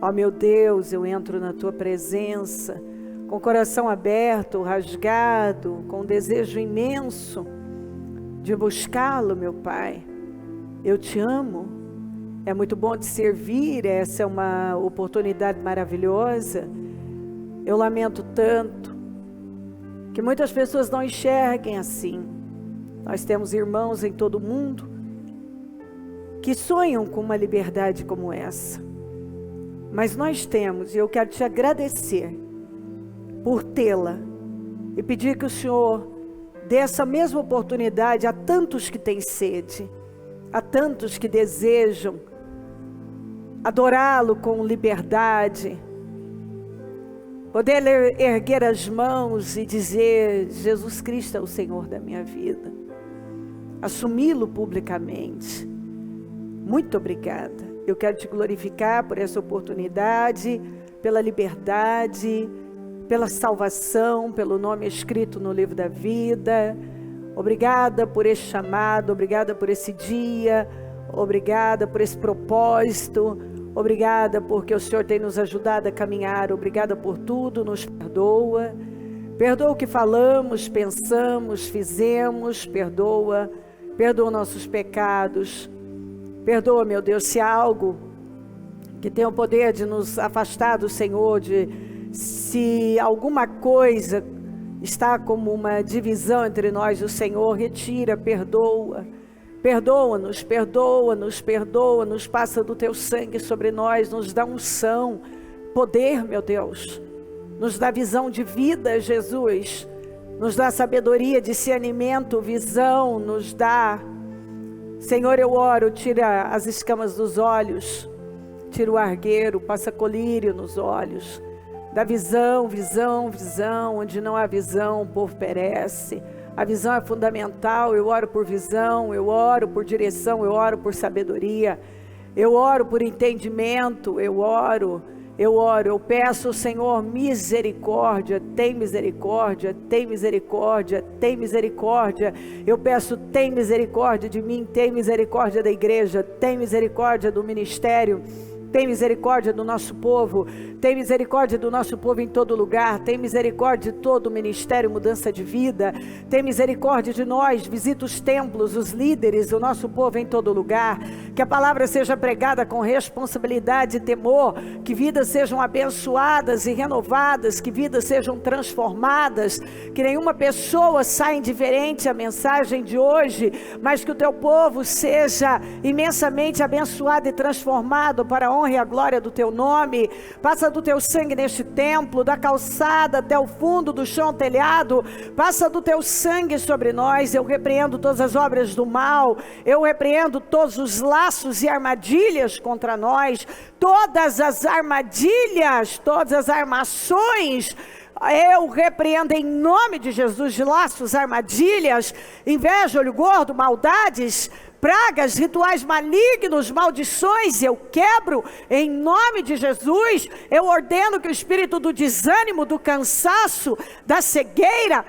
Ó meu Deus, eu entro na tua presença com o coração aberto, rasgado, com um desejo imenso de buscá-lo, meu Pai. Eu te amo. É muito bom te servir, essa é uma oportunidade maravilhosa. Eu lamento tanto que muitas pessoas não enxerguem assim. Nós temos irmãos em todo o mundo que sonham com uma liberdade como essa. Mas nós temos, e eu quero te agradecer por tê-la e pedir que o Senhor dê essa mesma oportunidade a tantos que têm sede, a tantos que desejam adorá-lo com liberdade, poder erguer as mãos e dizer: Jesus Cristo é o Senhor da minha vida, assumi-lo publicamente. Muito obrigada. Eu quero te glorificar por essa oportunidade, pela liberdade, pela salvação, pelo nome escrito no livro da vida. Obrigada por esse chamado, obrigada por esse dia, obrigada por esse propósito, obrigada porque o Senhor tem nos ajudado a caminhar, obrigada por tudo, nos perdoa. Perdoa o que falamos, pensamos, fizemos, perdoa nossos pecados. Perdoa, meu Deus, se há algo que tem o poder de nos afastar do Senhor, se alguma coisa está como uma divisão entre nós e o Senhor, retira, perdoa. Perdoa-nos, perdoa-nos, perdoa-nos, passa do teu sangue sobre nós, nos dá unção, poder, meu Deus, nos dá visão de vida, Jesus, nos dá sabedoria, discernimento, visão, nos dá. Senhor, eu oro, tira as escamas dos olhos, tira o argueiro, passa colírio nos olhos, dá visão, visão, visão. Onde não há visão, o povo perece. A visão é fundamental. Eu oro por visão, eu oro por direção, eu oro por sabedoria, eu oro por entendimento, eu peço ao Senhor misericórdia, tem misericórdia, tem misericórdia, tem misericórdia. Eu peço, tem misericórdia de mim, tem misericórdia da igreja, tem misericórdia do ministério, tem misericórdia do nosso povo, tem misericórdia do nosso povo em todo lugar, tem misericórdia de todo o ministério, mudança de vida, tem misericórdia de nós, visita os templos, os líderes, o nosso povo em todo lugar, que a palavra seja pregada com responsabilidade e temor, que vidas sejam abençoadas e renovadas, que vidas sejam transformadas, que nenhuma pessoa saia indiferente à mensagem de hoje, mas que o teu povo seja imensamente abençoado e transformado para a honra e a glória do teu nome. Passa do teu sangue neste templo, da calçada até o fundo do chão ao telhado, passa do teu sangue sobre nós. Eu repreendo todas as obras do mal, eu repreendo todos os laços e armadilhas contra nós, todas as armadilhas, todas as armações. Eu repreendo em nome de Jesus de laços, armadilhas, inveja, olho gordo, maldades, pragas, rituais malignos, maldições. Eu quebro em nome de Jesus. Eu ordeno que o espírito do desânimo, do cansaço, da cegueira,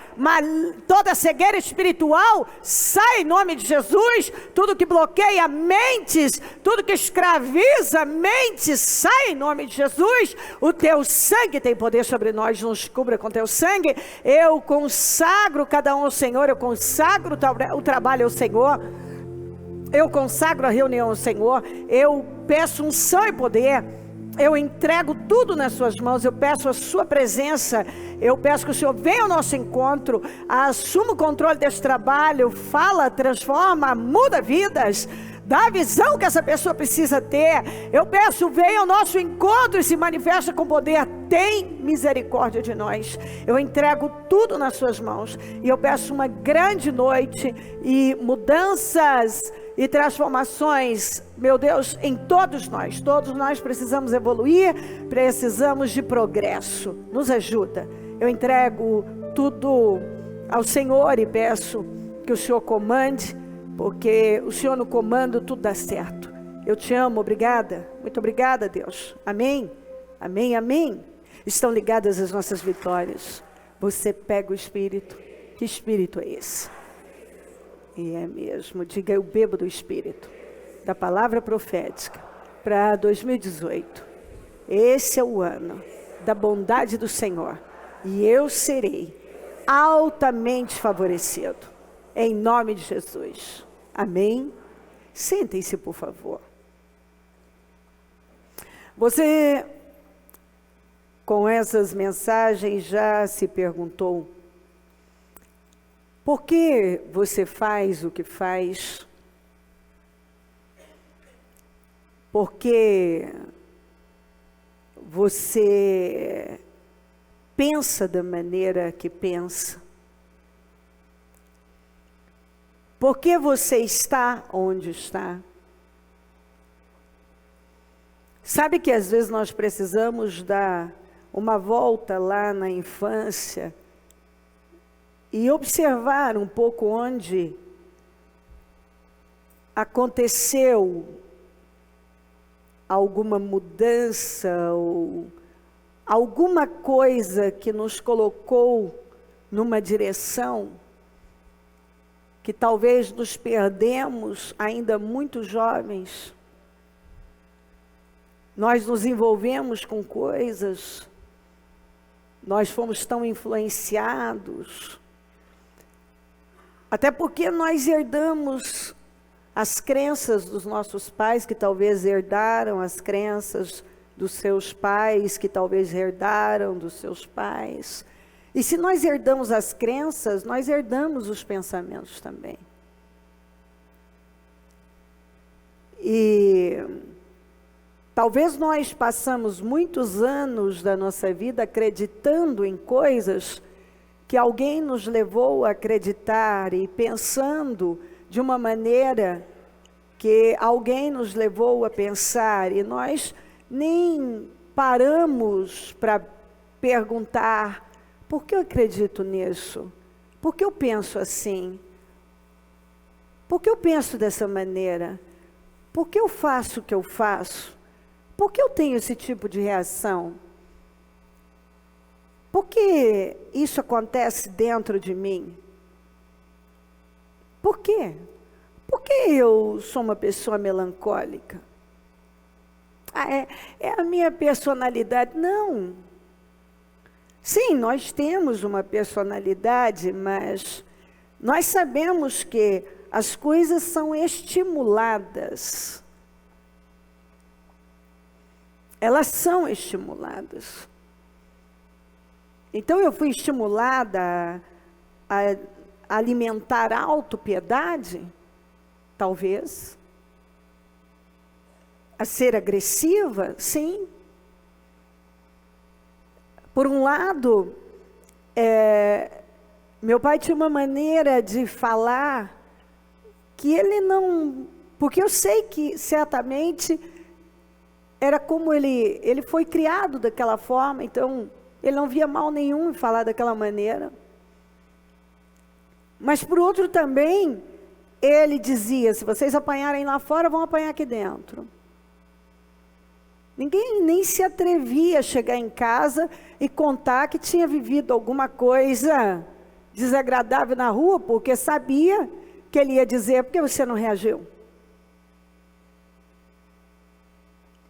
toda cegueira espiritual, saia em nome de Jesus. Tudo que bloqueia mentes, tudo que escraviza mentes, saia em nome de Jesus. O teu sangue tem poder sobre nós, nos cubra com teu sangue. Eu consagro cada um ao Senhor, eu consagro o trabalho ao Senhor, eu consagro a reunião ao Senhor, eu peço unção e poder, eu entrego tudo nas suas mãos, eu peço a sua presença, eu peço que o Senhor venha ao nosso encontro, assuma o controle desse trabalho, fala, transforma, muda vidas, dá a visão que essa pessoa precisa ter. Eu peço, venha ao nosso encontro e se manifesta com poder, tem misericórdia de nós. Eu entrego tudo nas suas mãos, e eu peço uma grande noite, e mudanças e transformações, meu Deus, em todos nós precisamos evoluir, precisamos de progresso, nos ajuda. Eu entrego tudo ao Senhor e peço que o Senhor comande, porque o Senhor no comando tudo dá certo. Eu te amo, obrigada, muito obrigada, Deus, amém, amém, amém. Estão ligadas as nossas vitórias. Você pega o Espírito. Que Espírito é esse? E é mesmo, diga, eu bebo do Espírito, da palavra profética, para 2018, esse é o ano da bondade do Senhor. E eu serei altamente favorecido. Em nome de Jesus. Amém? Sentem-se, por favor. Você, com essas mensagens, já se perguntou por que você faz o que faz? Por que você pensa da maneira que pensa? Por que você está onde está? Sabe que às vezes nós precisamos dar uma volta lá na infância e observar um pouco onde aconteceu alguma mudança ou alguma coisa que nos colocou numa direção que talvez nos perdemos ainda muito jovens. Nós nos envolvemos com coisas, nós fomos tão influenciados, até porque nós herdamos as crenças dos nossos pais, que talvez herdaram as crenças dos seus pais, que talvez herdaram dos seus pais. E se nós herdamos as crenças, nós herdamos os pensamentos também. E talvez nós passamos muitos anos da nossa vida acreditando em coisas que alguém nos levou a acreditar e pensando de uma maneira que alguém nos levou a pensar, e nós nem paramos para perguntar: por que eu acredito nisso? Por que eu penso assim? Por que eu penso dessa maneira? Por que eu faço o que eu faço? Por que eu tenho esse tipo de reação? Por que isso acontece dentro de mim? Por quê? Por que eu sou uma pessoa melancólica? É a minha personalidade? Não. Sim, nós temos uma personalidade, mas nós sabemos que as coisas são estimuladas. Elas são estimuladas. Então eu fui estimulada a alimentar a autopiedade, talvez. A ser agressiva, sim. Por um lado, meu pai tinha uma maneira de falar que ele não... Porque eu sei que certamente era como ele foi criado daquela forma, então ele não via mal nenhum em falar daquela maneira. Mas por outro também, ele dizia: se vocês apanharem lá fora, vão apanhar aqui dentro. Ninguém nem se atrevia a chegar em casa e contar que tinha vivido alguma coisa desagradável na rua, porque sabia que ele ia dizer: por que você não reagiu?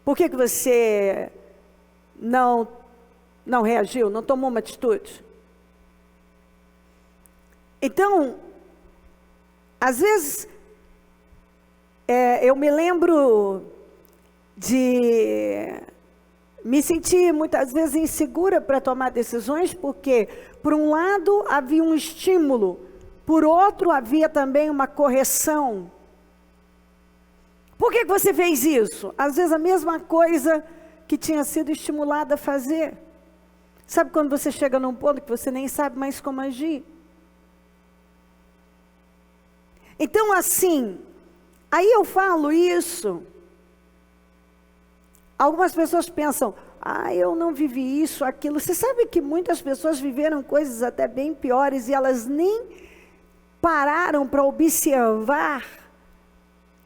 Por que você não reagiu, não tomou uma atitude? Então, às vezes, eu me lembro de me sentir muitas vezes insegura para tomar decisões, porque, por um lado, havia um estímulo, por outro, havia também uma correção. Por que você fez isso? Às vezes a mesma coisa que tinha sido estimulada a fazer. Sabe quando você chega num ponto que você nem sabe mais como agir? Então, assim, aí eu falo isso. Algumas pessoas pensam: eu não vivi isso, aquilo. Você sabe que muitas pessoas viveram coisas até bem piores e elas nem pararam para observar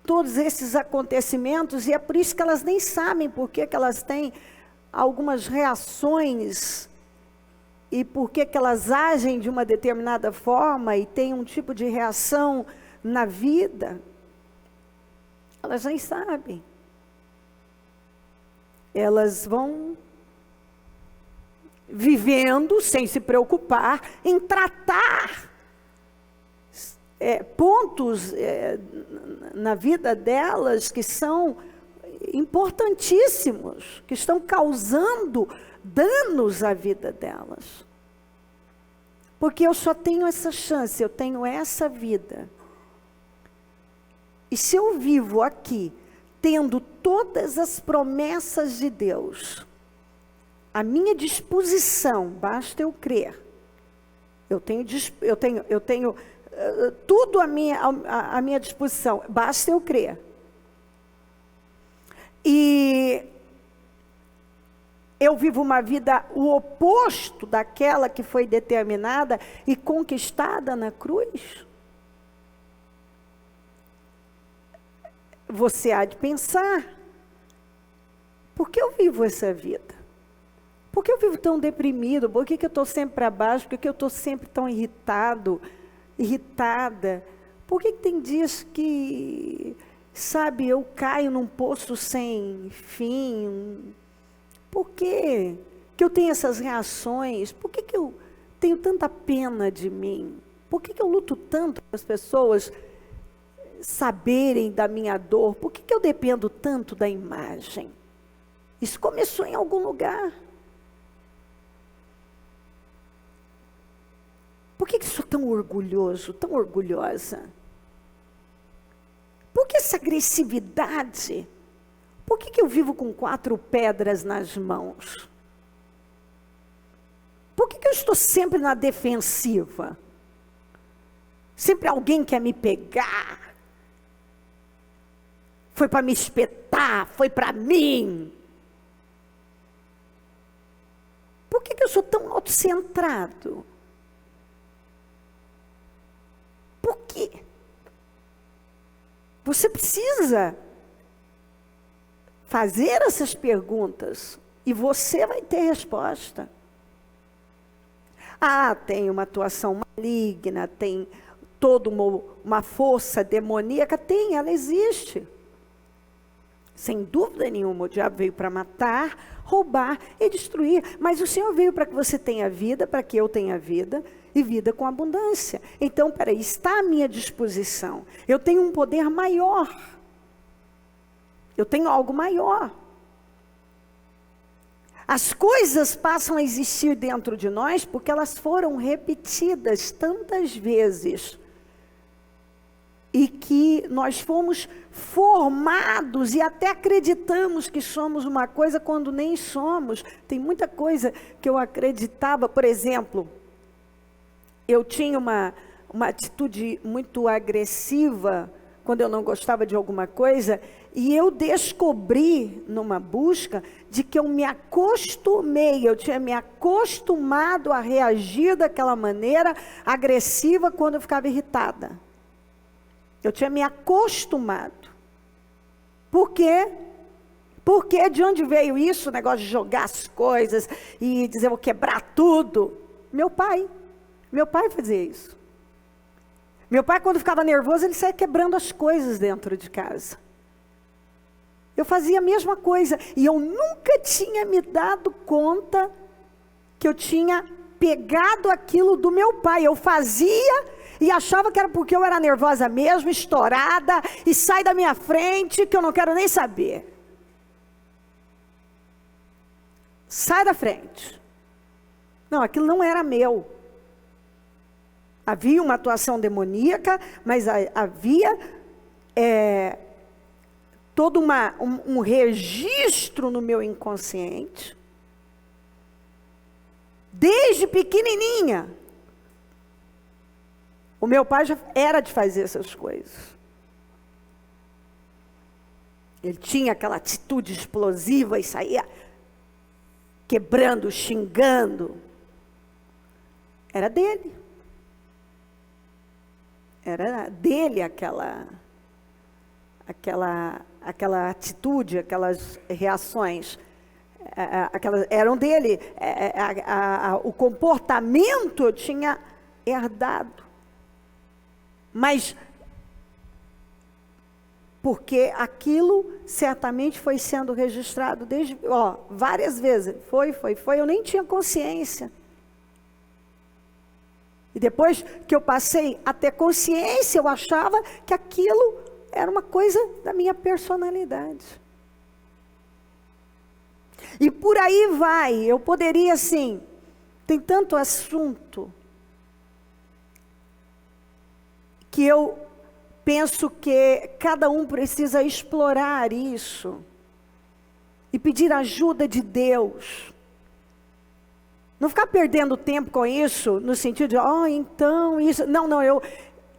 todos esses acontecimentos, e é por isso que elas nem sabem por que elas têm algumas reações e por que elas agem de uma determinada forma e têm um tipo de reação na vida. Elas nem sabem. elas vão vivendo sem se preocupar em tratar pontos na vida delas que são importantíssimos, que estão causando danos à vida delas. Porque eu só tenho essa chance, eu tenho essa vida. E se eu vivo aqui, tendo todas as promessas de Deus à minha disposição, basta eu crer. Eu tenho tudo à minha disposição, basta eu crer. E eu vivo uma vida o oposto daquela que foi determinada e conquistada na cruz. Você há de pensar, por que eu vivo essa vida? Por que eu vivo tão deprimido? Por que eu estou sempre para baixo? Por que eu estou sempre tão irritada? Por que tem dias que, sabe, eu caio num poço sem fim? Por que eu tenho essas reações? Por que eu tenho tanta pena de mim? Por que eu luto tanto para as pessoas saberem da minha dor? Por que eu dependo tanto da imagem? Isso começou em algum lugar. Por que sou tão orgulhoso, tão orgulhosa? Por que essa agressividade? Por que eu vivo com 4 pedras nas mãos? Por que eu estou sempre na defensiva? Sempre alguém quer me pegar. Foi para me espetar, foi para mim. Por que eu sou tão autocentrado? Por quê? Você precisa fazer essas perguntas e você vai ter resposta. Tem uma atuação maligna, tem toda uma força demoníaca. Tem, ela existe. Sem dúvida nenhuma, o diabo veio para matar, roubar e destruir. Mas o Senhor veio para que você tenha vida, para que eu tenha vida, e vida com abundância. Então, está à minha disposição. Eu tenho um poder maior. Eu tenho algo maior. As coisas passam a existir dentro de nós porque elas foram repetidas tantas vezes. E que nós fomos formados e até acreditamos que somos uma coisa quando nem somos. Tem muita coisa que eu acreditava. Por exemplo, eu tinha uma atitude muito agressiva quando eu não gostava de alguma coisa, e eu descobri numa busca de que eu me acostumei, eu tinha me acostumado a reagir daquela maneira agressiva quando eu ficava irritada. Eu tinha me acostumado. Por quê? Porque de onde veio isso, o negócio de jogar as coisas e dizer, vou quebrar tudo? Meu pai fazia isso. Meu pai, quando ficava nervoso, ele saía quebrando as coisas dentro de casa. Eu fazia a mesma coisa. E eu nunca tinha me dado conta que eu tinha pegado aquilo do meu pai. Eu fazia e achava que era porque eu era nervosa mesmo, estourada, e sai da minha frente que eu não quero nem saber. Sai da frente. Não, aquilo não era meu. Havia uma atuação demoníaca, mas havia todo um registro no meu inconsciente. Desde pequenininha. O meu pai já era de fazer essas coisas. Ele tinha aquela atitude explosiva e saía quebrando, xingando. Era dele. Era dele aquela atitude, aquelas reações. Eram dele. O comportamento eu tinha herdado. Mas Porque aquilo certamente foi sendo registrado desde, várias vezes. Foi, eu nem tinha consciência. E depois que eu passei a ter consciência, eu achava que aquilo era uma coisa da minha personalidade. E por aí vai, eu poderia assim, tem tanto assunto, que eu penso que cada um precisa explorar isso, e pedir ajuda de Deus. Não ficar perdendo tempo com isso, no sentido de, então, isso, não,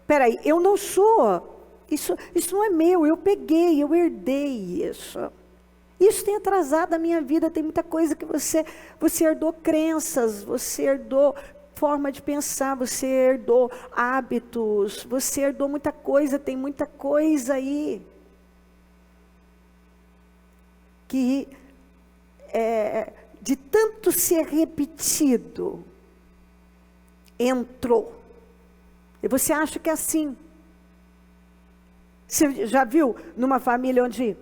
peraí, eu não sou, isso não é meu, eu peguei, eu herdei isso. Isso tem atrasado a minha vida, tem muita coisa que você herdou crenças, você herdou forma de pensar, você herdou hábitos, você herdou muita coisa, tem muita coisa aí. Que de tanto ser repetido, entrou. E você acha que é assim. Você já viu numa família onde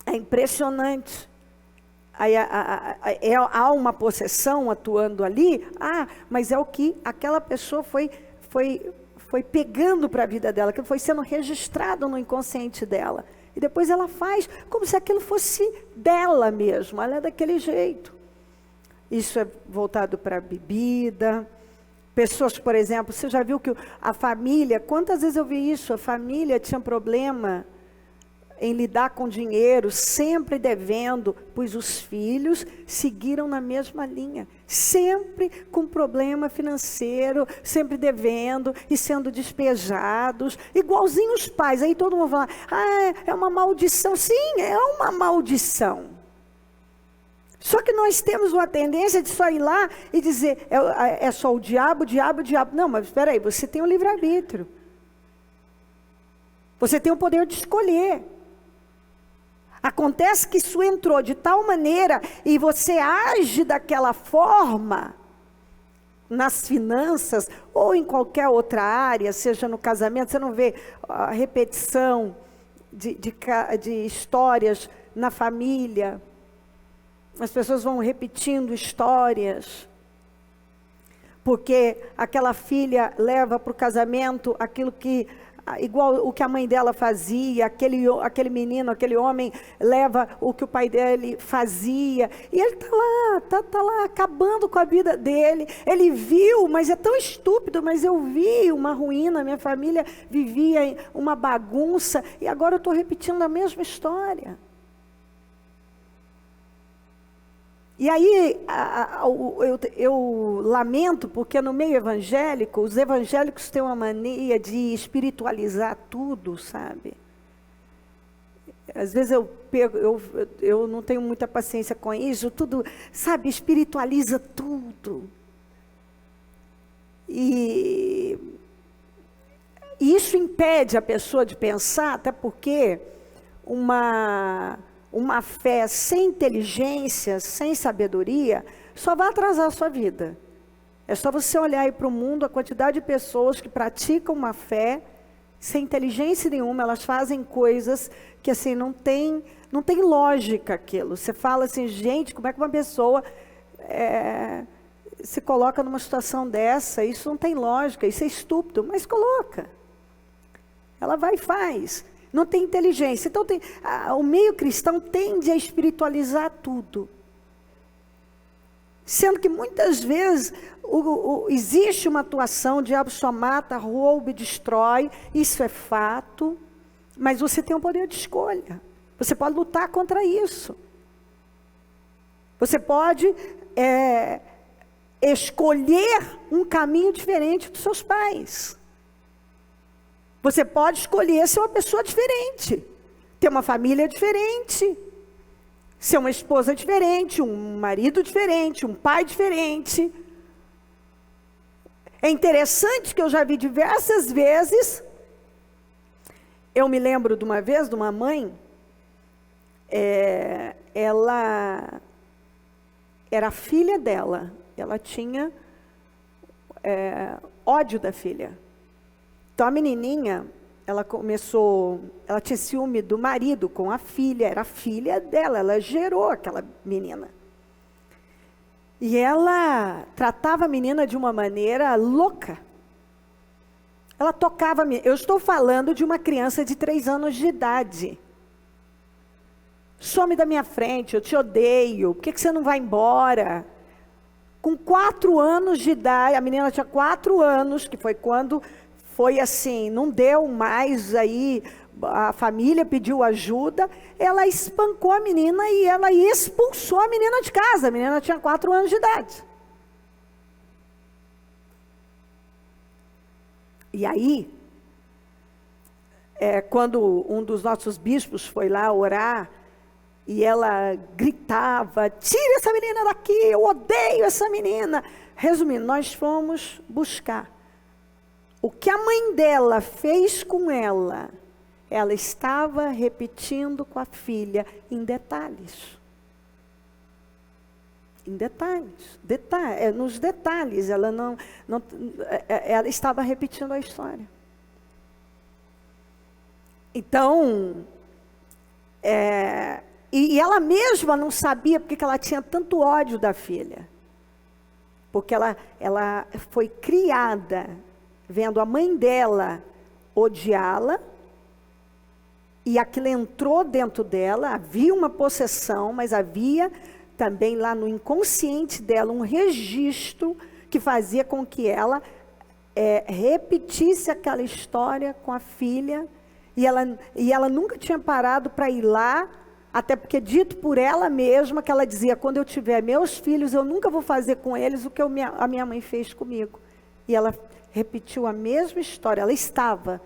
é impressionante, aí há uma possessão atuando ali, mas é o que aquela pessoa foi pegando para a vida dela, que foi sendo registrado no inconsciente dela. E depois ela faz como se aquilo fosse dela mesmo, ela é daquele jeito. Isso é voltado para a bebida. Pessoas, por exemplo, você já viu que a família, quantas vezes eu vi isso, a família tinha problema em lidar com dinheiro, sempre devendo, pois os filhos seguiram na mesma linha, sempre com problema financeiro, sempre devendo e sendo despejados, igualzinho os pais. Aí todo mundo fala, é uma maldição. Sim, é uma maldição. Só que nós temos uma tendência de só ir lá e dizer, é só o diabo. Não, mas espera aí, você tem o livre-arbítrio. Você tem o poder de escolher. Acontece que isso entrou de tal maneira e você age daquela forma nas finanças ou em qualquer outra área, seja no casamento. Você não vê a repetição de histórias na família. As pessoas vão repetindo histórias, porque aquela filha leva para o casamento aquilo que, igual o que a mãe dela fazia, aquele menino, aquele homem leva o que o pai dele fazia, e ele está lá acabando com a vida dele. Ele viu, mas é tão estúpido, mas eu vi uma ruína, minha família vivia em uma bagunça, e agora eu estou repetindo a mesma história. E aí, eu lamento, porque no meio evangélico, os evangélicos têm uma mania de espiritualizar tudo, sabe? Às vezes eu não tenho muita paciência com isso, tudo, sabe, espiritualiza tudo. E isso impede a pessoa de pensar, até porque uma fé sem inteligência, sem sabedoria, só vai atrasar a sua vida. É só você olhar aí para o mundo, a quantidade de pessoas que praticam uma fé sem inteligência nenhuma, elas fazem coisas que assim, não tem lógica aquilo. Você fala assim, gente, como é que uma pessoa se coloca numa situação dessa? Isso não tem lógica, isso é estúpido, mas coloca. Ela vai e faz. Não tem inteligência. Então, o meio cristão tende a espiritualizar tudo. Sendo que muitas vezes existe uma atuação, o diabo só mata, rouba e destrói, isso é fato, mas você tem o poder de escolha. Você pode lutar contra isso. Você pode escolher um caminho diferente dos seus pais. Você pode escolher ser uma pessoa diferente, ter uma família diferente, ser uma esposa diferente, um marido diferente, um pai diferente. É interessante que eu já vi diversas vezes, eu me lembro de uma vez, de uma mãe, ela era a filha dela, ela tinha ódio da filha. Então a menininha, ela tinha ciúme do marido com a filha, era a filha dela, ela gerou aquela menina. E ela tratava a menina de uma maneira louca. Ela tocava, eu estou falando de uma criança de 3 anos de idade. Some da minha frente, eu te odeio, por que você não vai embora? Com 4 anos de idade, a menina tinha 4 anos, que foi quando foi assim, não deu mais, aí a família pediu ajuda, ela espancou a menina e ela expulsou a menina de casa, a menina tinha 4 anos de idade. E aí, quando um dos nossos bispos foi lá orar, e ela gritava, tira essa menina daqui, eu odeio essa menina. Resumindo, nós fomos buscar. O que a mãe dela fez com ela, ela estava repetindo com a filha em detalhes. Em detalhes, nos detalhes, ela ela estava repetindo a história. Então, e ela mesma não sabia porque que ela tinha tanto ódio da filha. Porque ela foi criada vendo a mãe dela odiá-la, e aquilo entrou dentro dela, havia uma possessão, mas havia também lá no inconsciente dela um registro que fazia com que ela repetisse aquela história com a filha, e ela nunca tinha parado para ir lá, até porque dito por ela mesma, que ela dizia, quando eu tiver meus filhos, eu nunca vou fazer com eles o que a minha mãe fez comigo. E ela repetiu a mesma história, ela estava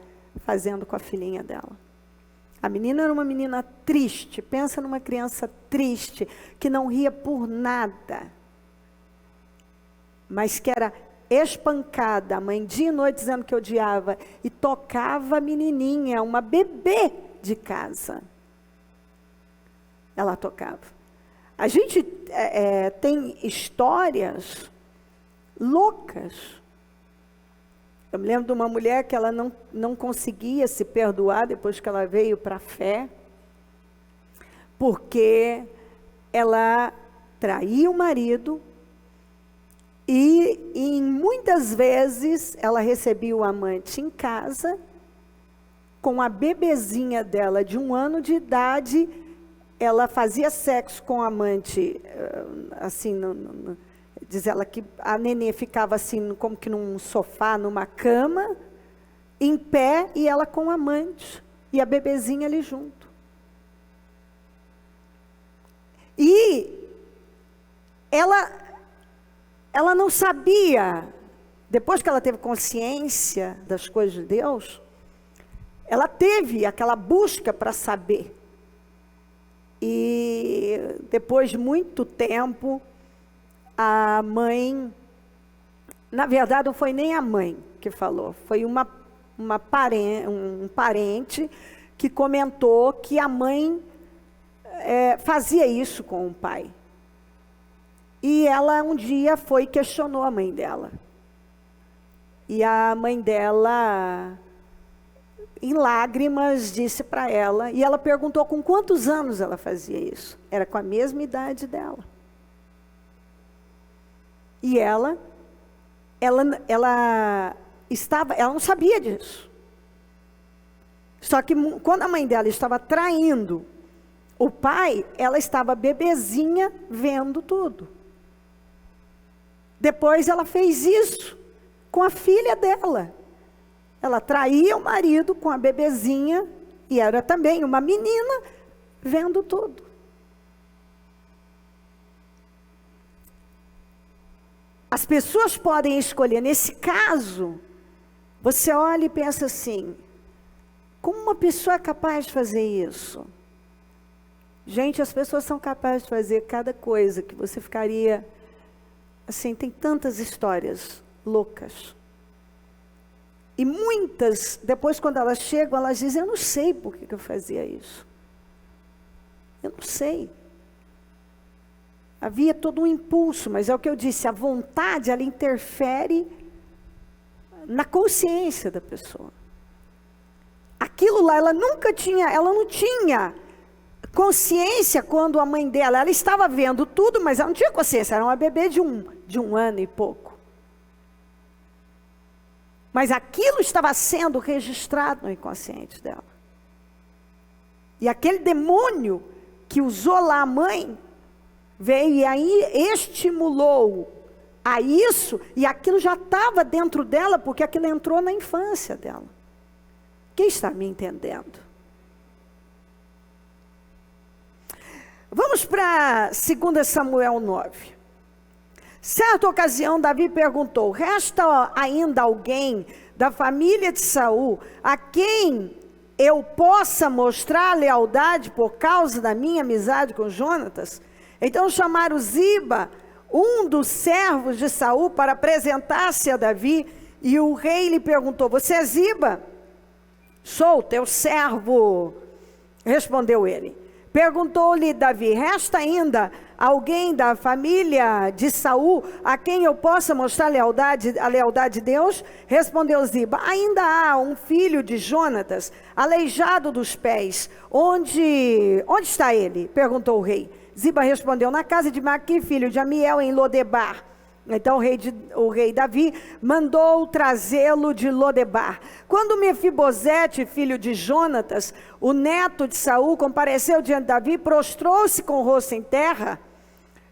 fazendo com a filhinha dela. A menina era uma menina triste, pensa numa criança triste, que não ria por nada, mas que era espancada, a mãe dia e noite dizendo que odiava, e tocava a menininha, uma bebê de casa. Ela tocava. A gente tem histórias loucas. Eu me lembro de uma mulher que ela não conseguia se perdoar depois que ela veio para a fé, porque ela traía o marido e muitas vezes ela recebia o amante em casa, com a bebezinha dela de 1 ano de idade, ela fazia sexo com o amante, assim, diz ela que a nenê ficava assim, como que num sofá, numa cama, em pé, e ela com o amante, e a bebezinha ali junto. E ela não sabia, depois que ela teve consciência das coisas de Deus, ela teve aquela busca para saber. E depois de muito tempo, a mãe, na verdade não foi nem a mãe que falou, foi um parente que comentou que a mãe fazia isso com o pai. E ela um dia foi e questionou a mãe dela. E a mãe dela, em lágrimas, disse para ela, e ela perguntou com quantos anos ela fazia isso. Era com a mesma idade dela. E ela não sabia disso. Só que quando a mãe dela estava traindo o pai, ela estava bebezinha vendo tudo. Depois ela fez isso com a filha dela. Ela traía o marido com a bebezinha, e era também uma menina vendo tudo. As pessoas podem escolher, nesse caso, você olha e pensa assim, como uma pessoa é capaz de fazer isso? Gente, as pessoas são capazes de fazer cada coisa que você ficaria, assim, tem tantas histórias loucas. E muitas, depois quando elas chegam, elas dizem, eu não sei por que eu fazia isso. Eu não sei. Havia todo um impulso, mas é o que eu disse, a vontade, ela interfere na consciência da pessoa. Aquilo lá, ela não tinha consciência quando a mãe dela, ela estava vendo tudo, mas ela não tinha consciência, era uma bebê de um ano e pouco. Mas aquilo estava sendo registrado no inconsciente dela. E aquele demônio que usou lá a mãe, veio e aí estimulou a isso, e aquilo já estava dentro dela, porque aquilo entrou na infância dela. Quem está me entendendo? Vamos para 2 Samuel 9. Certa ocasião, Davi perguntou: resta ainda alguém da família de Saul a quem eu possa mostrar lealdade por causa da minha amizade com Jonatas? Então chamaram Ziba, um dos servos de Saul, para apresentar-se a Davi, e o rei lhe perguntou: você é Ziba? Sou teu servo, respondeu ele. Perguntou-lhe Davi: resta ainda alguém da família de Saul a quem eu possa mostrar a lealdade de Deus? Respondeu Ziba: ainda há um filho de Jonatas, aleijado dos pés. Onde está ele? Perguntou o rei. Ziba respondeu: na casa de Maqui, filho de Amiel, em Lodebar. Então o rei Davi mandou trazê-lo de Lodebar. Quando Mefibosete, filho de Jonatas, o neto de Saul, compareceu diante de Davi, prostrou-se com o rosto em terra.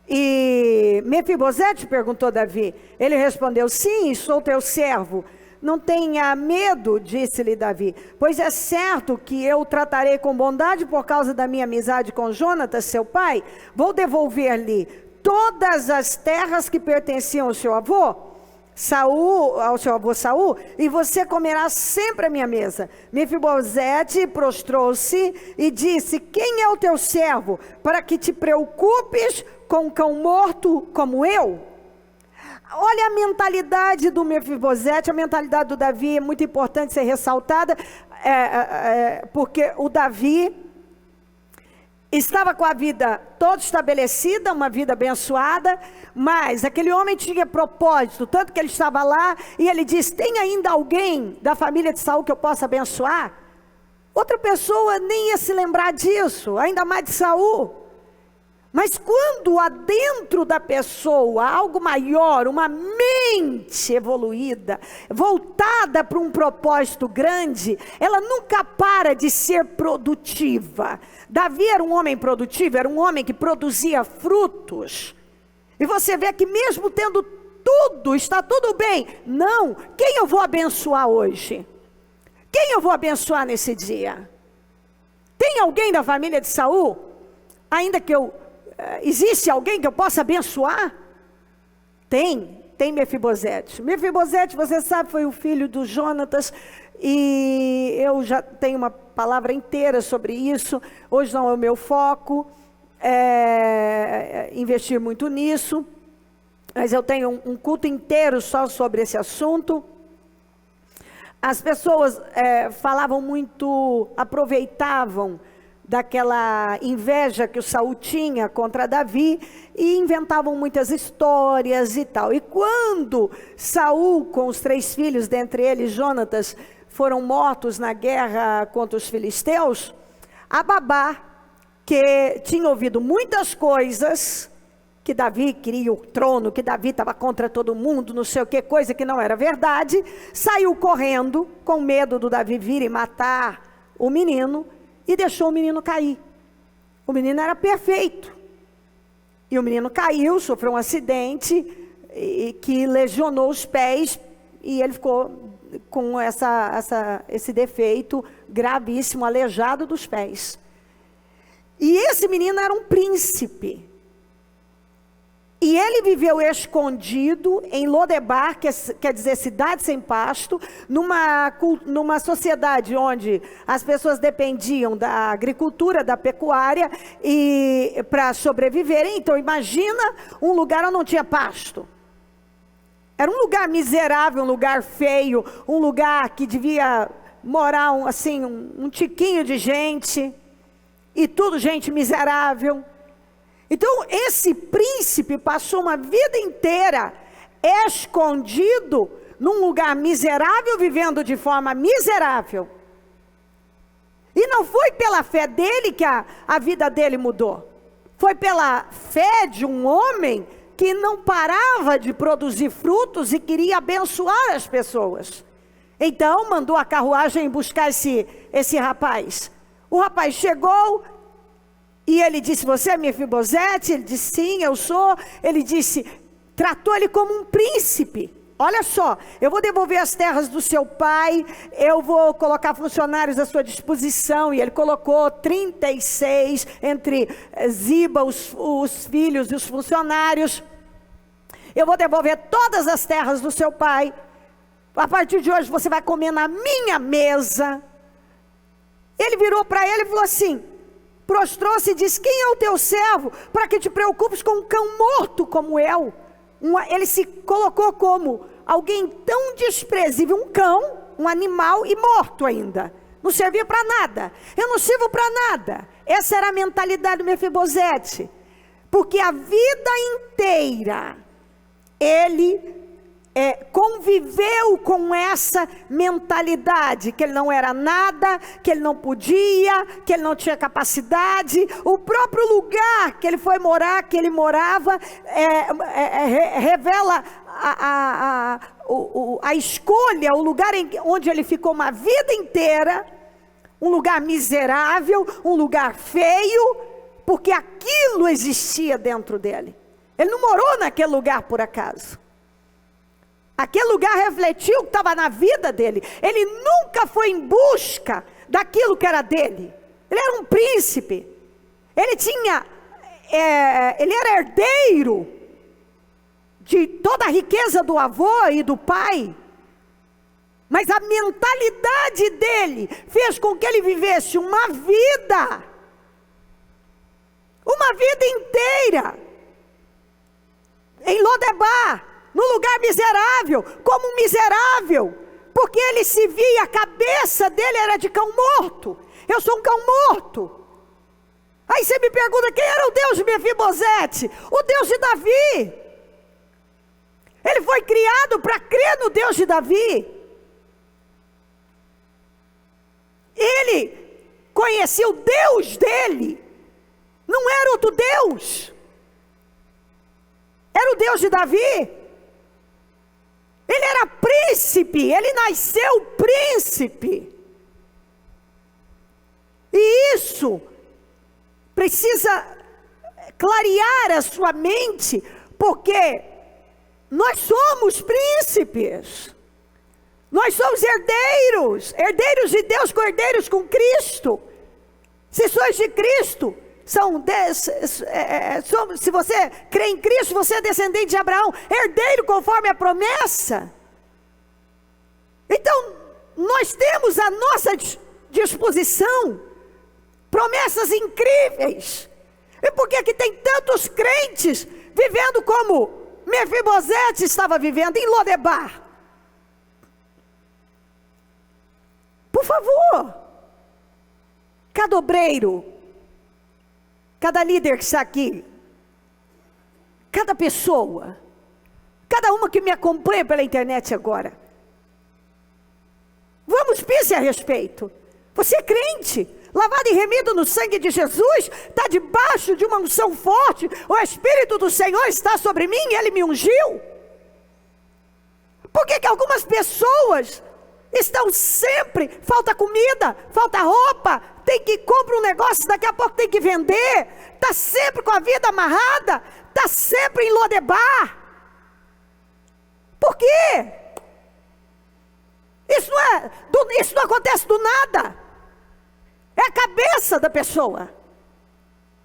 E Mefibosete, perguntou Davi. Ele respondeu: sim, sou teu servo. Não tenha medo, disse-lhe Davi, pois é certo que eu o tratarei com bondade por causa da minha amizade com Jonatas, seu pai. Vou devolver-lhe todas as terras que pertenciam ao seu avô Saul, e você comerá sempre à minha mesa. Mefibosete prostrou-se e disse: quem é o teu servo, para que te preocupes com um cão morto como eu? Olha a mentalidade do Mefibosete, a mentalidade do Davi é muito importante ser ressaltada, porque o Davi estava com a vida toda estabelecida, uma vida abençoada, mas aquele homem tinha propósito, tanto que ele estava lá, e ele disse: tem ainda alguém da família de Saul que eu possa abençoar? Outra pessoa nem ia se lembrar disso, ainda mais de Saul. Mas quando há dentro da pessoa algo maior, uma mente evoluída, voltada para um propósito grande, ela nunca para de ser produtiva. Davi era um homem produtivo, era um homem que produzia frutos. E você vê que mesmo tendo tudo, está tudo bem. Não, quem eu vou abençoar hoje? Quem eu vou abençoar nesse dia? Tem alguém da família de Saul? Ainda que existe alguém que eu possa abençoar? Tem Mefibosete. Mefibosete, você sabe, foi o filho do Jonatas, e eu já tenho uma palavra inteira sobre isso. Hoje não é o meu foco, investir muito nisso, mas eu tenho um culto inteiro só sobre esse assunto. As pessoas falavam muito, aproveitavam daquela inveja que o Saul tinha contra Davi, e inventavam muitas histórias e tal. E quando Saul, com os 3 filhos, dentre eles Jonatas, foram mortos na guerra contra os filisteus, a babá, que tinha ouvido muitas coisas, que Davi queria o trono, que Davi estava contra todo mundo, não sei o que, coisa que não era verdade, saiu correndo, com medo do Davi vir e matar o menino, e deixou o menino cair. O menino era perfeito, e o menino caiu, sofreu um acidente, que lesionou os pés, e ele ficou com esse defeito gravíssimo, aleijado dos pés. E esse menino era um príncipe, e ele viveu escondido em Lodebar, quer dizer cidade sem pasto, numa sociedade onde as pessoas dependiam da agricultura, da pecuária, e para sobreviverem. Então imagina um lugar onde não tinha pasto. Era um lugar miserável, um lugar feio, um lugar que devia morar um tiquinho de gente, e tudo gente miserável. Então esse príncipe passou uma vida inteira escondido num lugar miserável, vivendo de forma miserável. não foi pela fé dele que a vida dele mudou. Foi pela fé de um homem que não parava de produzir frutos e queria abençoar as pessoas. Então mandou a carruagem buscar esse rapaz. O rapaz chegou e ele disse: você é Mefibosete? Ele disse: sim, eu sou. Ele disse, tratou ele como um príncipe. Olha só, eu vou devolver as terras do seu pai, eu vou colocar funcionários à sua disposição. E ele colocou 36 entre Ziba, os filhos e os funcionários. Eu vou devolver todas as terras do seu pai. A partir de hoje você vai comer na minha mesa. Ele virou para ele e falou assim, prostrou-se e disse: quem é o teu servo para que te preocupes com um cão morto como eu? Ele se colocou como alguém tão desprezível, um cão, um animal e morto ainda. Não servia para nada. Eu não sirvo para nada. Essa era a mentalidade do Mefibosete. Porque a vida inteira ele conviveu com essa mentalidade, que ele não era nada, que ele não podia, que ele não tinha capacidade. O próprio lugar que ele foi morar, que ele morava, revela a escolha, o lugar onde ele ficou uma vida inteira, um lugar miserável, um lugar feio, porque aquilo existia dentro dele. Ele não morou naquele lugar por acaso. Aquele lugar refletiu o que estava na vida dele. Ele nunca foi em busca daquilo que era dele. Ele era um príncipe. Ele era herdeiro de toda a riqueza do avô e do pai. Mas a mentalidade dele fez com que ele vivesse uma vida inteira em Lodebar, no lugar miserável, como um miserável, porque ele se via, a cabeça dele era de cão morto. Eu sou um cão morto. Aí você me pergunta, quem era o Deus de Mefibosete? O Deus de Davi. Ele foi criado para crer no Deus de Davi. Ele conhecia o Deus dele, não era outro Deus, era o Deus de Davi. Ele era príncipe, ele nasceu príncipe. E isso precisa clarear a sua mente, porque nós somos príncipes. Nós somos herdeiros de Deus, co-herdeiros com Cristo. Se sois de Cristo, se você crê em Cristo, você é descendente de Abraão, herdeiro conforme a promessa. Então, nós temos à nossa disposição promessas incríveis. E por que tem tantos crentes vivendo como Mefibosete estava vivendo em Lodebar? Por favor, cada obreiro, cada líder que está aqui, cada pessoa, cada uma que me acompanha pela internet agora, vamos pensar a respeito. Você é crente, lavado e remido no sangue de Jesus, está debaixo de uma unção forte, o Espírito do Senhor está sobre mim e Ele me ungiu. Por que algumas pessoas estão sempre, falta comida, falta roupa, tem que comprar um negócio, daqui a pouco tem que vender, está sempre com a vida amarrada, está sempre em Lodebar? Por quê? Isso não acontece do nada. É a cabeça da pessoa,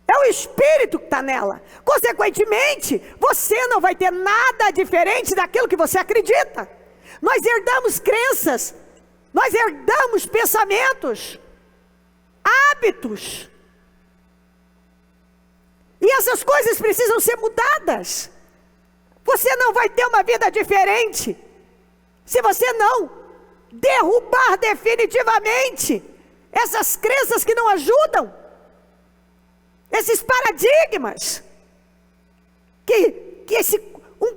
é o espírito que está nela. Consequentemente, você não vai ter nada diferente daquilo que você acredita. Nós herdamos crenças, nós herdamos pensamentos, hábitos, e essas coisas precisam ser mudadas. Você não vai ter uma vida diferente se você não derrubar definitivamente essas crenças que não ajudam, esses paradigmas, um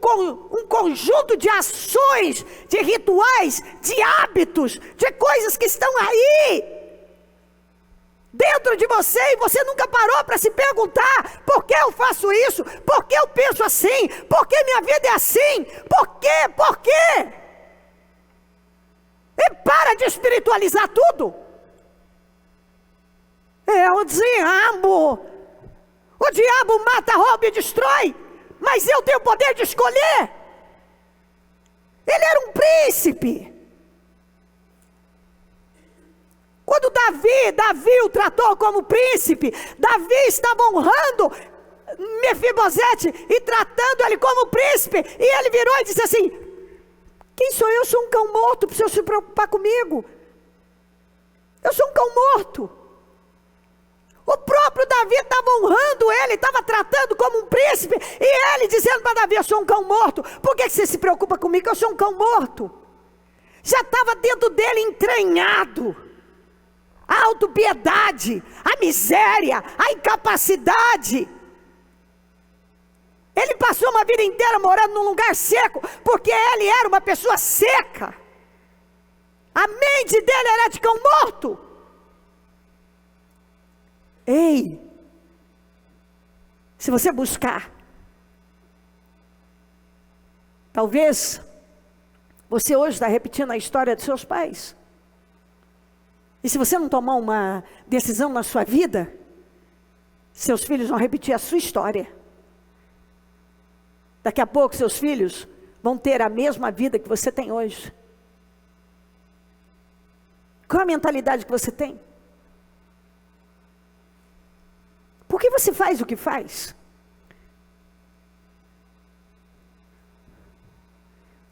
conjunto de ações, de rituais, de hábitos, de coisas que estão aí, dentro de você, e você nunca parou para se perguntar: por que eu faço isso? Por que eu penso assim? Por que minha vida é assim? Por quê? Por quê? E para de espiritualizar tudo. É o diabo. O diabo mata, rouba e destrói, mas eu tenho o poder de escolher. Ele era um príncipe. Quando Davi o tratou como príncipe, Davi estava honrando Mefibosete e tratando ele como príncipe, e ele virou e disse assim: quem sou eu? Eu sou um cão morto, para o senhor se preocupar comigo. Eu sou um cão morto. O próprio Davi estava honrando ele, estava tratando como um príncipe, e ele dizendo para Davi: eu sou um cão morto. Por que você se preocupa comigo? Eu sou um cão morto. Já estava dentro dele entranhado a autopiedade, a miséria, a incapacidade. Ele passou uma vida inteira morando num lugar seco, porque ele era uma pessoa seca. A mente dele era de cão morto. Ei, se você buscar, talvez você hoje está repetindo a história de seus pais. E se você não tomar uma decisão na sua vida, seus filhos vão repetir a sua história. Daqui a pouco seus filhos vão ter a mesma vida que você tem hoje. Qual a mentalidade que você tem? Por que você faz o que faz?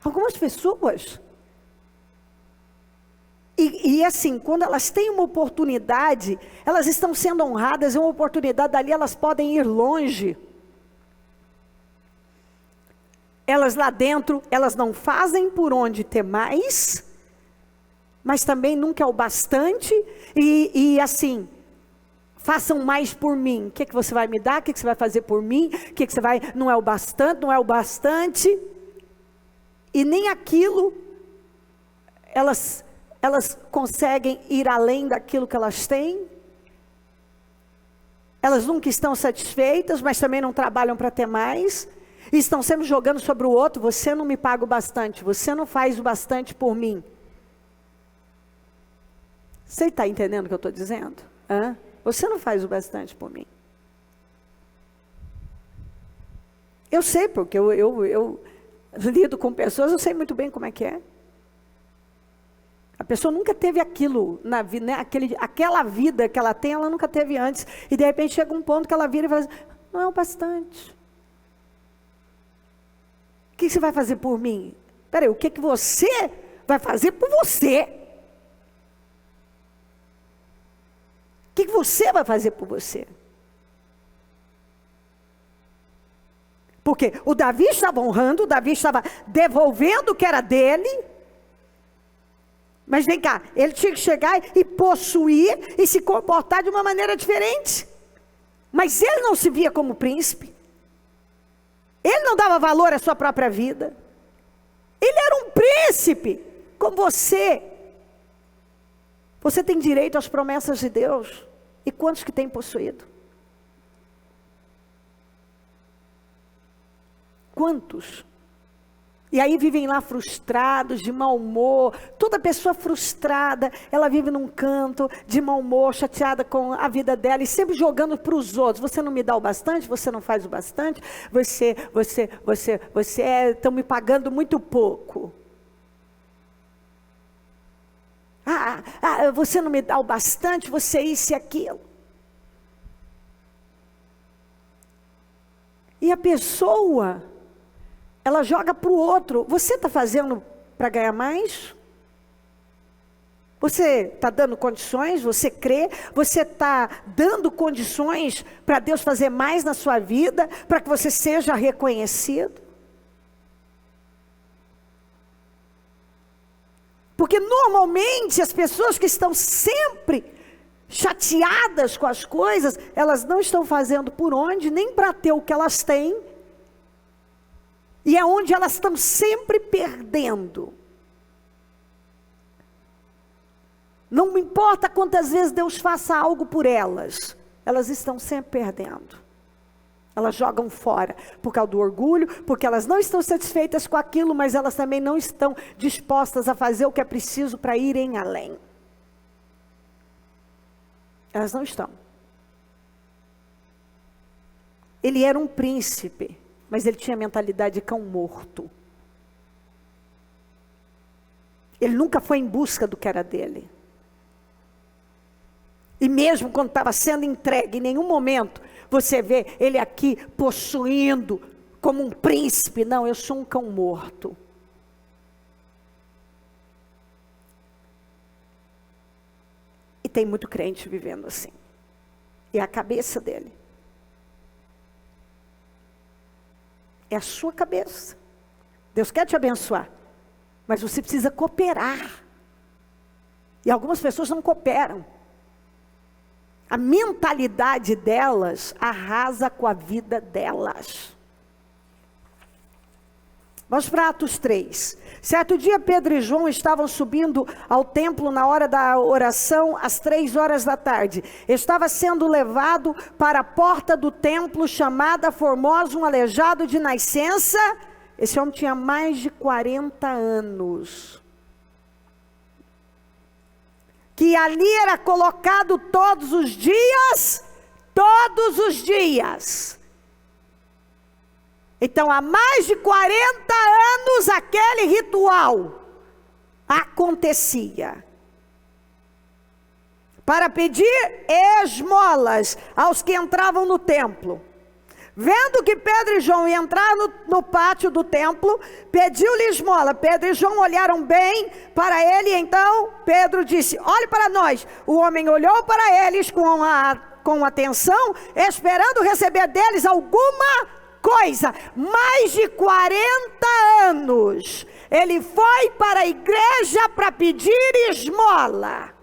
Algumas pessoas, e assim, quando elas têm uma oportunidade, elas estão sendo honradas, é uma oportunidade, dali elas podem ir longe. Elas lá dentro, elas não fazem por onde ter mais, mas também nunca é o bastante, e assim, façam mais por mim. O que você vai me dar? O que você vai fazer por mim? O que você vai... Não é o bastante, não é o bastante. E nem aquilo, elas conseguem ir além daquilo que elas têm. Elas nunca estão satisfeitas, mas também não trabalham para ter mais. E estão sempre jogando sobre o outro: você não me paga o bastante, você não faz o bastante por mim. Você está entendendo o que eu estou dizendo? Você não faz o bastante por mim. Eu sei, porque eu lido com pessoas, eu sei muito bem como é que é. A pessoa nunca teve aquilo na vida, né? Aquela vida que ela tem, ela nunca teve antes. E de repente chega um ponto que ela vira e fala assim: não é o bastante. O que você vai fazer por mim? Peraí, o que você vai fazer por você? O que você vai fazer por você? Porque o Davi estava honrando, o Davi estava devolvendo o que era dele. Mas vem cá, ele tinha que chegar e possuir e se comportar de uma maneira diferente. Mas ele não se via como príncipe. Ele não dava valor à sua própria vida. Ele era um príncipe, como você. Você tem direito às promessas de Deus. E quantos que tem possuído? Quantos? E aí vivem lá frustrados, de mau humor. Toda pessoa frustrada, ela vive num canto, de mau humor, chateada com a vida dela, e sempre jogando para os outros: você não me dá o bastante, você não faz o bastante, estão me pagando muito pouco. Você não me dá o bastante, você isso e aquilo. E a pessoa, ela joga para o outro: você está fazendo para ganhar mais? Você está dando condições? Você crê? Você está dando condições para Deus fazer mais na sua vida, para que você seja reconhecido? Porque normalmente as pessoas que estão sempre chateadas com as coisas, elas não estão fazendo por onde, nem para ter o que elas têm. E é onde elas estão sempre perdendo. Não importa quantas vezes Deus faça algo por elas, elas estão sempre perdendo. Elas jogam fora por causa do orgulho, porque elas não estão satisfeitas com aquilo, mas elas também não estão dispostas a fazer o que é preciso para irem além. Elas não estão. Ele era um príncipe, mas ele tinha mentalidade de cão morto. Ele nunca foi em busca do que era dele. E mesmo quando estava sendo entregue, em nenhum momento você vê ele aqui possuindo como um príncipe. Não, eu sou um cão morto. E tem muito crente vivendo assim. É a cabeça dele. É a sua cabeça. Deus quer te abençoar, mas você precisa cooperar. E algumas pessoas não cooperam. A mentalidade delas arrasa com a vida delas. Vamos para Atos 3. Certo dia, Pedro e João estavam subindo ao templo na hora da oração, às 3 da tarde. Estava sendo levado para a porta do templo, chamada Formosa, um aleijado de nascença. Esse homem tinha mais de 40 anos. Que ali era colocado todos os dias. Então, há mais de 40 anos, aquele ritual acontecia. Para pedir esmolas aos que entravam no templo. Vendo que Pedro e João iam entrar no pátio do templo, pediu-lhe esmola. Pedro e João olharam bem para ele, então Pedro disse: olhe para nós. O homem olhou para eles com atenção, esperando receber deles alguma coisa. Mais de 40 anos, ele foi para a igreja para pedir esmola.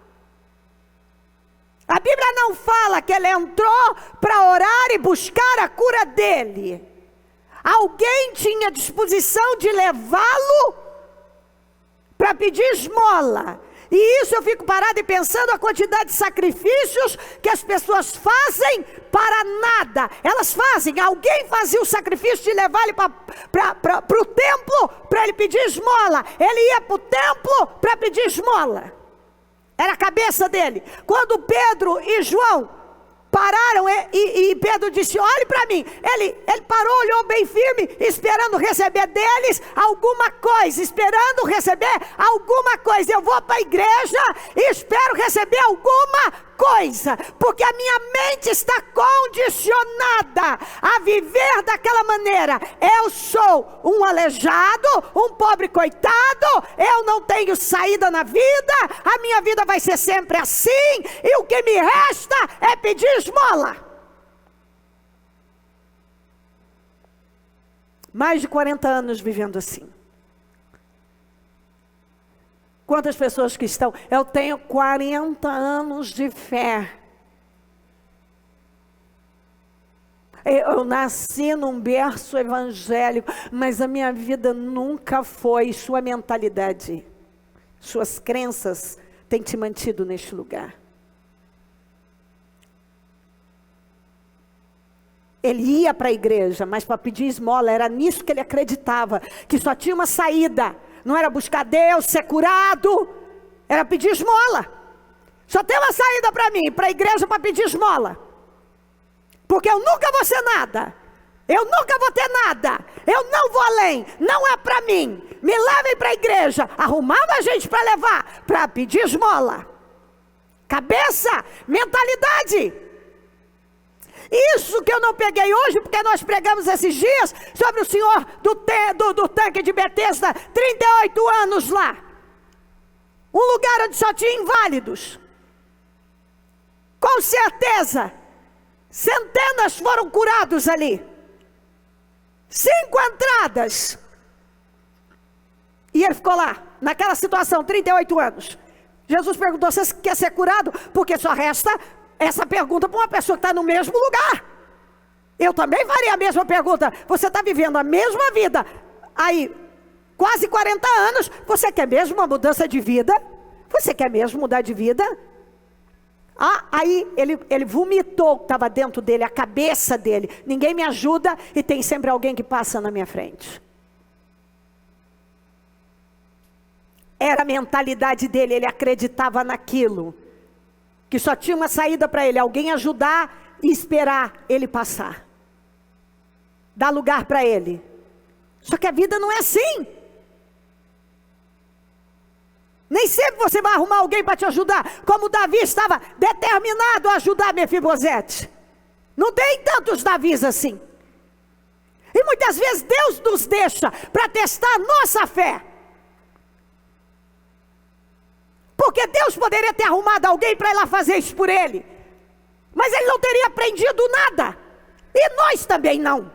A Bíblia não fala que ele entrou para orar e buscar a cura dele. Alguém tinha disposição de levá-lo para pedir esmola. E isso eu fico parado e pensando a quantidade de sacrifícios que as pessoas fazem para nada. Elas fazem, alguém fazia o sacrifício de levar ele para o templo para ele pedir esmola. Ele ia para o templo para pedir esmola. Era a cabeça dele. Quando Pedro e João pararam e Pedro disse: olhe para mim. Ele parou, olhou bem firme, esperando receber deles alguma coisa. Esperando receber alguma coisa. Eu vou para a igreja e espero receber alguma coisa. Porque a minha mente está condicionada a viver daquela maneira. Eu sou um aleijado, um pobre coitado. Eu não tenho saída na vida. A minha vida vai ser sempre assim. E o que me resta é pedir esmola. Mais de 40 anos vivendo assim. Quantas pessoas que estão? Eu tenho 40 anos de fé. Eu nasci num berço evangélico, mas a minha vida nunca foi. Sua mentalidade, suas crenças têm te mantido neste lugar. Ele ia para a igreja, mas para pedir esmola, era nisso que ele acreditava, que só tinha uma saída. Não era buscar Deus, ser curado, era pedir esmola. Só tem uma saída para mim, para a igreja, para pedir esmola. Porque eu nunca vou ser nada. Eu nunca vou ter nada. Eu não vou além. Não é para mim. Me levem para a igreja. Arrumava a gente para levar, para pedir esmola. Cabeça, mentalidade. Isso que eu não peguei hoje, porque nós pregamos esses dias sobre o senhor do tanque de Betesda, 38 anos lá. Um lugar onde só tinha inválidos. Com certeza, centenas foram curados ali. 5 entradas. E ele ficou lá, naquela situação, 38 anos. Jesus perguntou: você quer ser curado? Porque só resta essa pergunta para uma pessoa que está no mesmo lugar. Eu também faria a mesma pergunta. Você está vivendo a mesma vida aí, quase 40 anos. Você quer mesmo uma mudança de vida? Você quer mesmo mudar de vida? Aí ele vomitou o que estava dentro dele, a cabeça dele. Ninguém me ajuda e tem sempre alguém que passa na minha frente. Era a mentalidade dele, ele acreditava naquilo. Que só tinha uma saída para ele, alguém ajudar e esperar ele passar. Dar lugar para ele. Só que a vida não é assim. Nem sempre você vai arrumar alguém para te ajudar, como Davi estava determinado a ajudar Mefibosete. Não tem tantos Davis assim. E muitas vezes Deus nos deixa para testar a nossa fé. Porque Deus poderia ter arrumado alguém para ir lá fazer isso por ele. Mas ele não teria aprendido nada. E nós também não.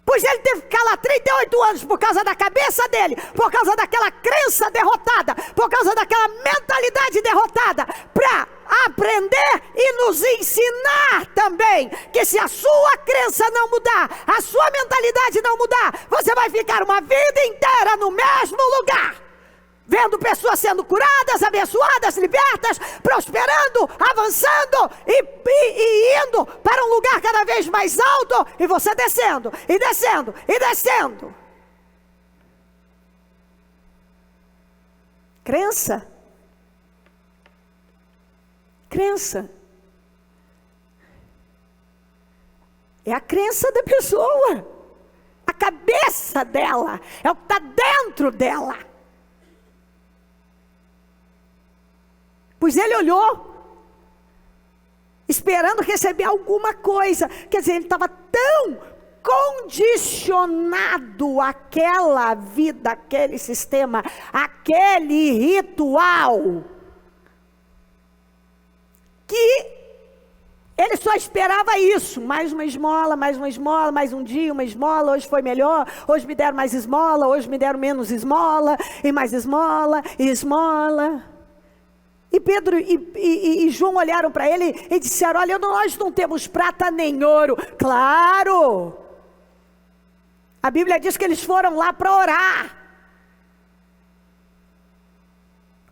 Pois ele teve que ficar lá 38 anos por causa da cabeça dele, por causa daquela crença derrotada, por causa daquela mentalidade derrotada, para aprender e nos ensinar também, que se a sua crença não mudar, a sua mentalidade não mudar, você vai ficar uma vida inteira no mesmo lugar. Vendo pessoas sendo curadas, abençoadas, libertas, prosperando, avançando e indo para um lugar cada vez mais alto, e você descendo, e descendo, e descendo. Crença. Crença. É a crença da pessoa. A cabeça dela. É o que está dentro dela. Pois ele olhou, esperando receber alguma coisa. Quer dizer, ele estava tão condicionado àquela vida, àquele sistema, àquele ritual, que ele só esperava isso. Mais uma esmola, mais uma esmola, mais um dia, uma esmola. Hoje foi melhor, hoje me deram mais esmola, hoje me deram menos esmola, e mais esmola, e esmola. E Pedro e João olharam para ele e disseram: olha, nós não temos prata nem ouro. Claro! A Bíblia diz que eles foram lá para orar.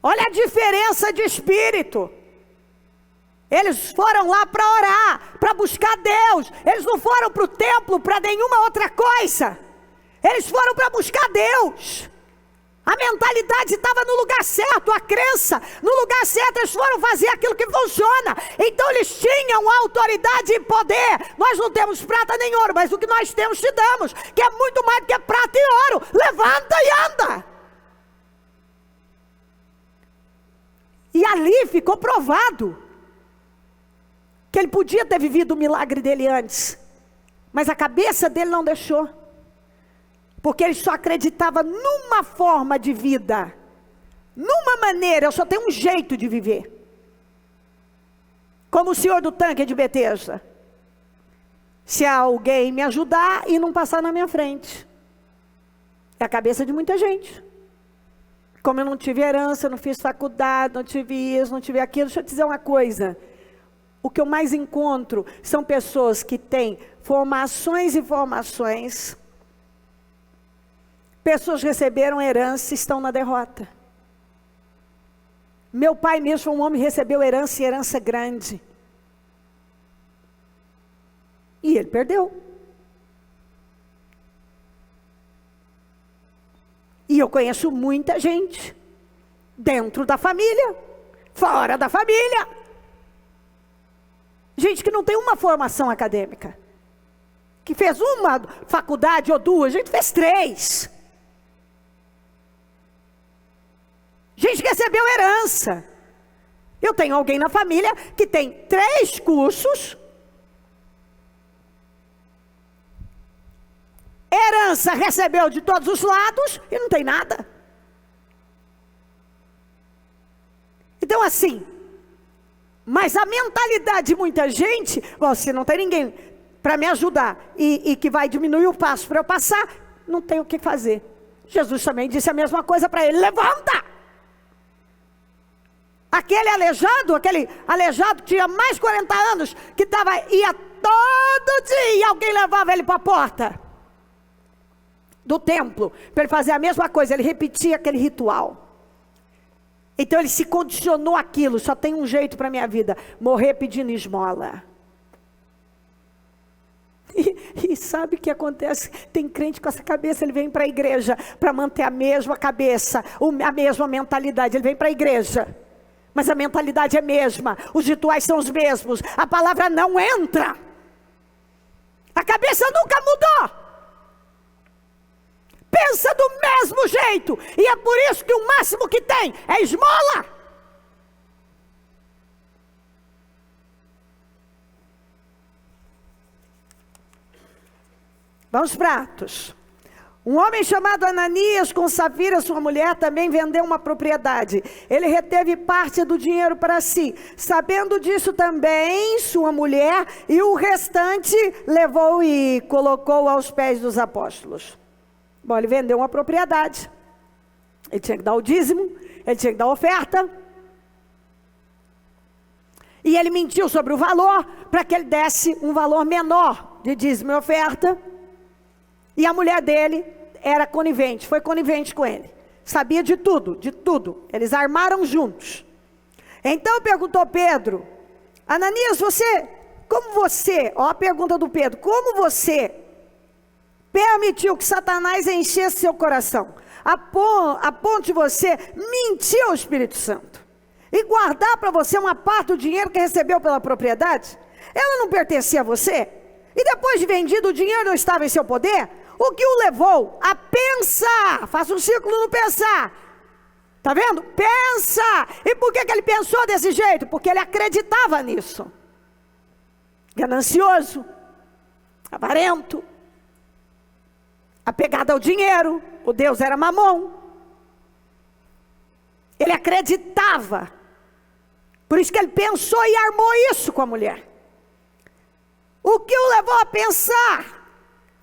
Olha a diferença de espírito. Eles foram lá para orar, para buscar Deus. Eles não foram para o templo para nenhuma outra coisa. Eles foram para buscar Deus. A mentalidade estava no lugar certo, a crença no lugar certo. Eles foram fazer aquilo que funciona. Então eles tinham autoridade e poder. Nós não temos prata nem ouro, mas o que nós temos te damos, que é muito mais do que prata e ouro. Levanta e anda. E ali ficou provado que ele podia ter vivido o milagre dele antes, mas a cabeça dele não deixou. Porque ele só acreditava numa forma de vida, numa maneira. Eu só tenho um jeito de viver. Como o senhor do tanque de Betesda. Se alguém me ajudar e não passar na minha frente. É a cabeça de muita gente. Como eu não tive herança, não fiz faculdade, não tive isso, não tive aquilo. Deixa eu te dizer uma coisa. O que eu mais encontro são pessoas que têm formações e formações. Pessoas receberam herança e estão na derrota. Meu pai mesmo foi um homem que recebeu herança e herança grande. E ele perdeu. E eu conheço muita gente, dentro da família, fora da família. Gente que não tem uma formação acadêmica. Que fez uma faculdade ou duas, a gente fez 3. Gente que recebeu herança. Eu tenho alguém na família que tem 3 cursos. Herança recebeu de todos os lados e não tem nada. Então assim, mas a mentalidade de muita gente, se não tem ninguém para me ajudar e que vai diminuir o passo para eu passar, não tem o que fazer. Jesus também disse a mesma coisa para ele: levanta! Aquele aleijado que tinha mais de 40 anos, que ia todo dia, alguém levava ele para a porta do templo, para ele fazer a mesma coisa. Ele repetia aquele ritual. Então ele se condicionou àquilo. Só tem um jeito para a minha vida: morrer pedindo esmola. E sabe o que acontece? Tem crente com essa cabeça, ele vem para a igreja para manter a mesma cabeça, a mesma mentalidade. Ele vem para a igreja, mas a mentalidade é a mesma, os rituais são os mesmos, a palavra não entra, a cabeça nunca mudou, pensa do mesmo jeito, e é por isso que o máximo que tem é esmola. Vamos para Atos. Um homem chamado Ananias, com Safira, sua mulher, também vendeu uma propriedade. Ele reteve parte do dinheiro para si. Sabendo disso também, sua mulher, e o restante levou e colocou aos pés dos apóstolos. Bom, ele vendeu uma propriedade. Ele tinha que dar o dízimo, ele tinha que dar a oferta. E ele mentiu sobre o valor, para que ele desse um valor menor de dízimo e oferta. E a mulher dele era conivente, foi conivente com ele. Sabia de tudo, de tudo. Eles armaram juntos. Então perguntou Pedro: Ananias, ó a pergunta do Pedro, como você permitiu que Satanás enchesse seu coração, a ponto de você mentir ao Espírito Santo e guardar para você uma parte do dinheiro que recebeu pela propriedade? Ela não pertencia a você? E depois de vendido, o dinheiro não estava em seu poder? O que o levou a pensar? Faça um círculo no pensar. Está vendo? Pensa! E por que ele pensou desse jeito? Porque ele acreditava nisso. Ganancioso, avarento, apegado ao dinheiro. O Deus era Mamon. Ele acreditava. Por isso que ele pensou e armou isso com a mulher. O que o levou a pensar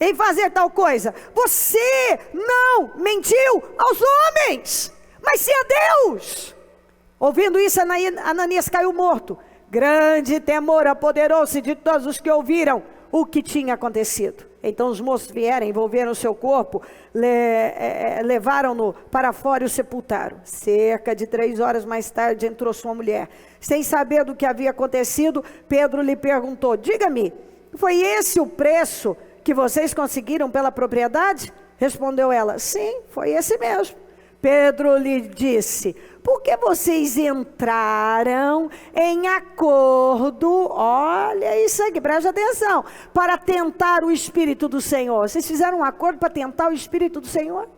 em fazer tal coisa? Você não mentiu aos homens, mas sim a Deus. Ouvindo isso, Ananias caiu morto. Grande temor apoderou-se de todos os que ouviram o que tinha acontecido. Então os moços vieram, envolveram o seu corpo, levaram-no para fora e o sepultaram. Cerca de 3 horas mais tarde entrou sua mulher. Sem saber do que havia acontecido, Pedro lhe perguntou: diga-me, foi esse o preço que vocês conseguiram pela propriedade? Respondeu ela: sim, foi esse mesmo. Pedro lhe disse: por que vocês entraram em acordo, olha isso aqui, presta atenção, para tentar o Espírito do Senhor? Vocês fizeram um acordo para tentar o Espírito do Senhor?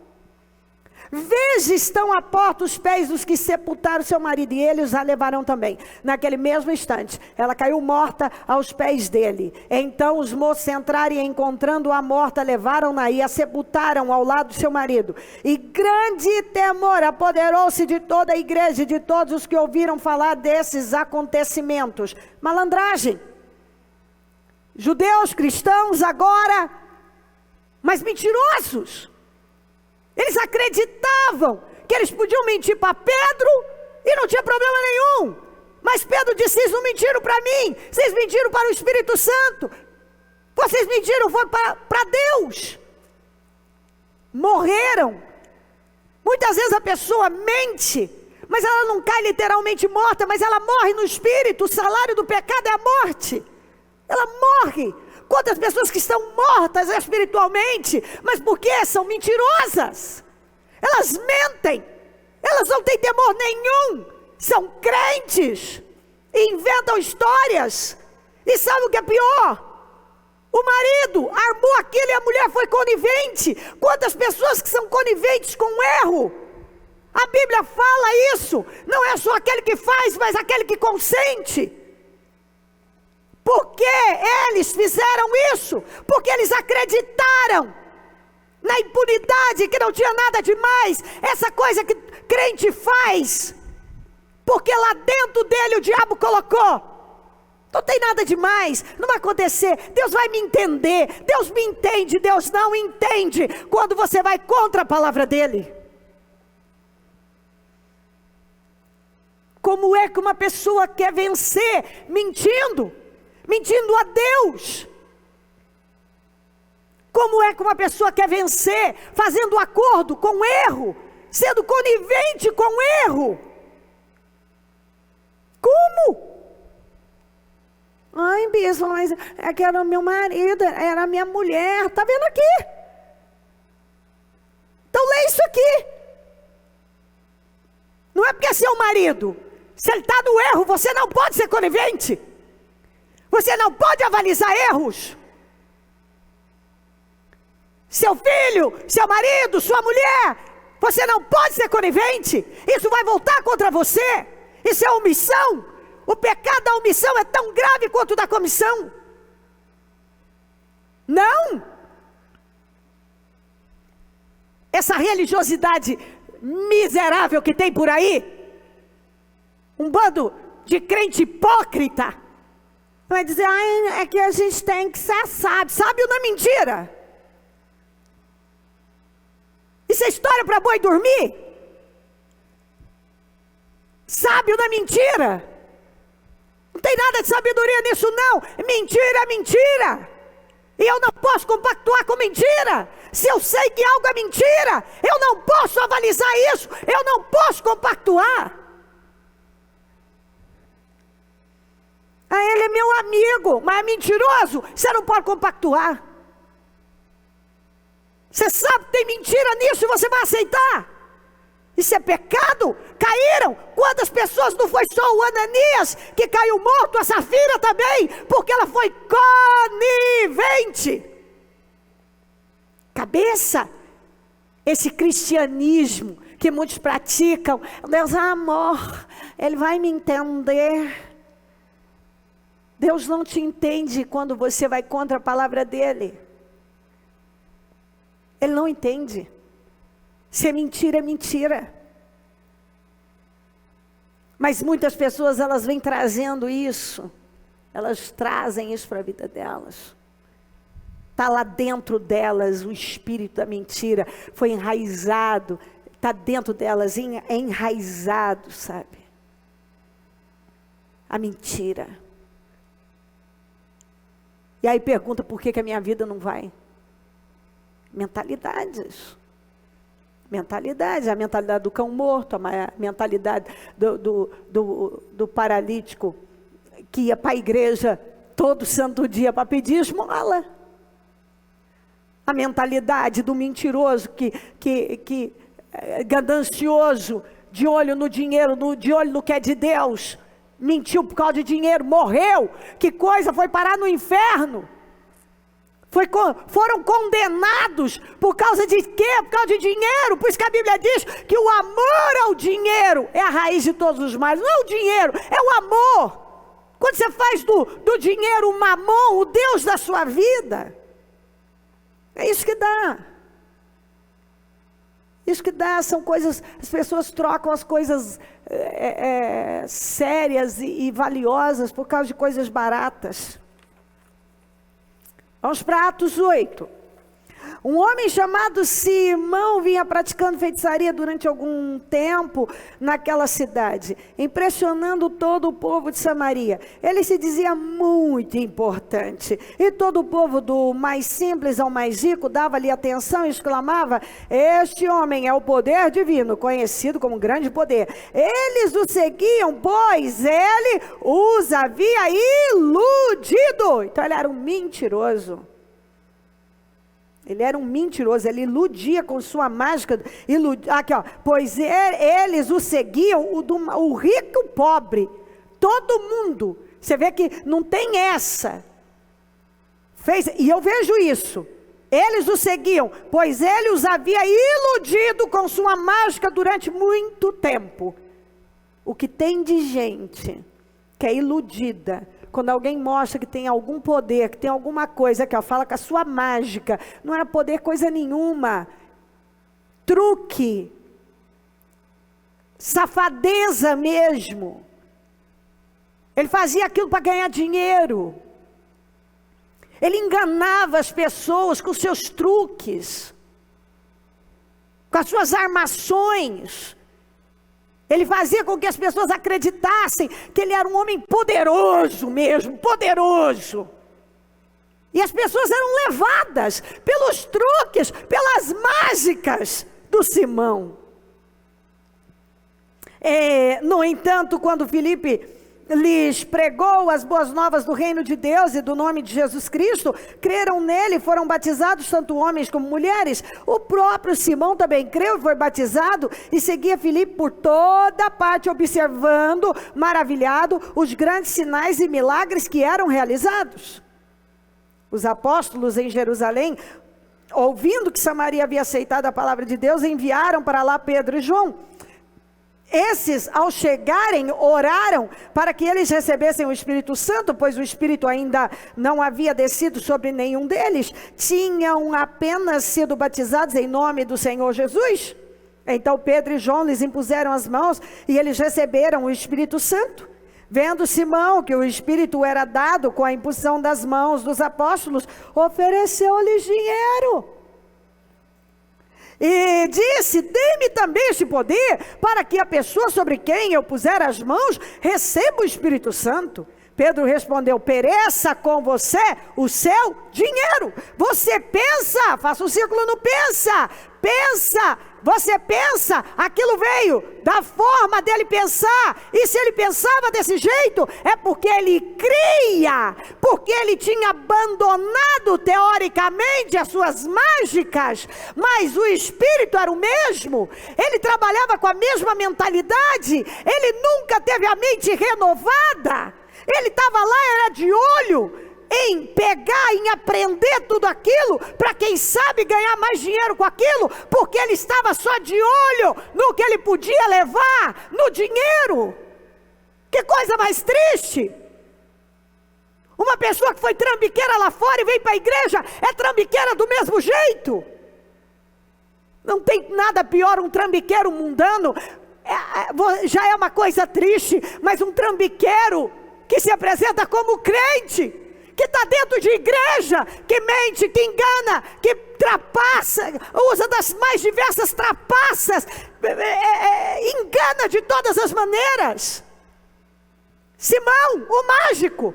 Veja, estão à porta os pés dos que sepultaram seu marido, e eles a levarão também. Naquele mesmo instante, ela caiu morta aos pés dele. Então os moços entraram e, encontrando-a morta, levaram-na e a sepultaram ao lado do seu marido. E grande temor apoderou-se de toda a igreja e de todos os que ouviram falar desses acontecimentos. Malandragem. Judeus, cristãos agora, mas mentirosos. Eles acreditavam que eles podiam mentir para Pedro e não tinha problema nenhum. Mas Pedro disse: vocês não mentiram para mim, vocês mentiram para o Espírito Santo. Vocês mentiram foi para Deus. Morreram. Muitas vezes a pessoa mente, mas ela não cai literalmente morta, mas ela morre no espírito. O salário do pecado é a morte. Ela morre. Quantas pessoas que estão mortas espiritualmente, mas por quê? São mentirosas. Elas mentem. Elas não têm temor nenhum. São crentes. E inventam histórias. E sabe o que é pior? O marido armou aquilo e a mulher foi conivente. Quantas pessoas que são coniventes com o erro? A Bíblia fala isso. Não é só aquele que faz, mas aquele que consente. Por que eles fizeram isso? Porque eles acreditaram na impunidade, que não tinha nada demais. Essa coisa que crente faz, porque lá dentro dele o diabo colocou. Não tem nada demais, não vai acontecer. Deus vai me entender, Deus me entende. Deus não entende quando você vai contra a palavra dele. Como é que uma pessoa quer vencer mentindo? Mentindo a Deus. Como é que uma pessoa quer vencer fazendo acordo com erro, sendo conivente com erro? Como? Ai, bispo, mas é que era meu marido, era minha mulher. Está vendo aqui? Então lê isso aqui. Não é porque é seu marido. Se ele está no erro, você não pode ser conivente. Você não pode avalizar erros. Seu filho, seu marido, sua mulher, você não pode ser conivente. Isso vai voltar contra você. Isso é omissão. O pecado da omissão é tão grave quanto o da comissão. Não. Essa religiosidade miserável que tem por aí, um bando de crente hipócrita, vai dizer, é que a gente tem que ser sábio. Sábio não é mentira. Isso é história para boi dormir. Sábio não é mentira. Não tem nada de sabedoria nisso não. Mentira é mentira. E eu não posso compactuar com mentira. Se eu sei que algo é mentira, eu não posso avalizar isso. Eu não posso compactuar. Ele é meu amigo, mas é mentiroso. Você não pode compactuar. Você sabe que tem mentira nisso e você vai aceitar? Isso é pecado? Caíram. Quantas pessoas, não foi só o Ananias que caiu morto, a Safira também, porque ela foi conivente. Cabeça. Esse cristianismo que muitos praticam, Deus é amor, Ele vai me entender. Deus não te entende quando você vai contra a palavra dEle. Ele não entende. Se é mentira, é mentira. Mas muitas pessoas, elas vêm trazendo isso. Elas trazem isso para a vida delas. Está lá dentro delas o espírito da mentira. Foi enraizado. Está dentro delas, é enraizado, sabe? A mentira. E aí pergunta, por que a minha vida não vai? Mentalidades. Mentalidade, a mentalidade do cão morto, a mentalidade do paralítico que ia para a igreja todo santo dia para pedir esmola. A mentalidade do mentiroso que ganancioso, de olho no dinheiro, de olho no que é de Deus, mentiu por causa de dinheiro, morreu. Que coisa, foi parar no inferno. Foram condenados por causa de quê? Por causa de dinheiro. Por isso que a Bíblia diz que o amor ao dinheiro é a raiz de todos os males. Não é o dinheiro, é o amor. Quando você faz do dinheiro o mamon, o Deus da sua vida, é isso que dá. Isso que dá, são coisas, as pessoas trocam as coisas sérias e valiosas por causa de coisas baratas. Vamos para Atos 8. Um homem chamado Simão vinha praticando feitiçaria durante algum tempo naquela cidade, impressionando todo o povo de Samaria. Ele se dizia muito importante, e todo o povo, do mais simples ao mais rico, dava-lhe atenção e exclamava: este homem é o poder divino, conhecido como grande poder. Eles o seguiam, pois ele os havia iludido. Então ele era um mentiroso. Ele era um mentiroso, ele iludia com sua mágica. Aqui, ó, pois eles o seguiam, o rico e o pobre, todo mundo. Você vê que não tem essa. E eu vejo isso. Eles o seguiam, pois ele os havia iludido com sua mágica durante muito tempo. O que tem de gente que é iludida, quando alguém mostra que tem algum poder, que tem alguma coisa, que fala com a sua mágica, não era poder coisa nenhuma, truque, safadeza mesmo. Ele fazia aquilo para ganhar dinheiro. Ele enganava as pessoas com seus truques, com as suas armações. Ele fazia com que as pessoas acreditassem que ele era um homem poderoso mesmo, poderoso. E as pessoas eram levadas pelos truques, pelas mágicas do Simão. No entanto, quando Filipe lhes pregou as boas novas do reino de Deus e do nome de Jesus Cristo, creram nele e foram batizados tanto homens como mulheres. O próprio Simão também creu e foi batizado e seguia Filipe por toda parte, observando, maravilhado, os grandes sinais e milagres que eram realizados. Os apóstolos em Jerusalém, ouvindo que Samaria havia aceitado a palavra de Deus, enviaram para lá Pedro e João. Esses, ao chegarem, oraram para que eles recebessem o Espírito Santo, pois o Espírito ainda não havia descido sobre nenhum deles. Tinham apenas sido batizados em nome do Senhor Jesus. Então Pedro e João lhes impuseram as mãos e eles receberam o Espírito Santo. Vendo Simão que o Espírito era dado com a imposição das mãos dos apóstolos, ofereceu-lhes dinheiro. E disse: dê-me também este poder, para que a pessoa sobre quem eu puser as mãos receba o Espírito Santo. Pedro respondeu: pereça com você o seu dinheiro. Você pensa, faça um círculo no pensa, você pensa, aquilo veio da forma dele pensar, e se ele pensava desse jeito, é porque ele cria, porque ele tinha abandonado teoricamente as suas mágicas, mas o Espírito era o mesmo, ele trabalhava com a mesma mentalidade, ele nunca teve a mente renovada, ele estava lá, era de olho em pegar, em aprender tudo aquilo, para quem sabe ganhar mais dinheiro com aquilo, porque ele estava só de olho no que ele podia levar, no dinheiro. Que coisa mais triste! Uma pessoa que foi trambiqueira lá fora e veio para a igreja, é trambiqueira do mesmo jeito. Não tem nada pior um trambiqueiro mundano, já é uma coisa triste, mas um trambiqueiro que se apresenta como crente, que está dentro de igreja, que mente, que engana, que trapaça, usa das mais diversas trapaças, engana de todas as maneiras. Simão, o mágico,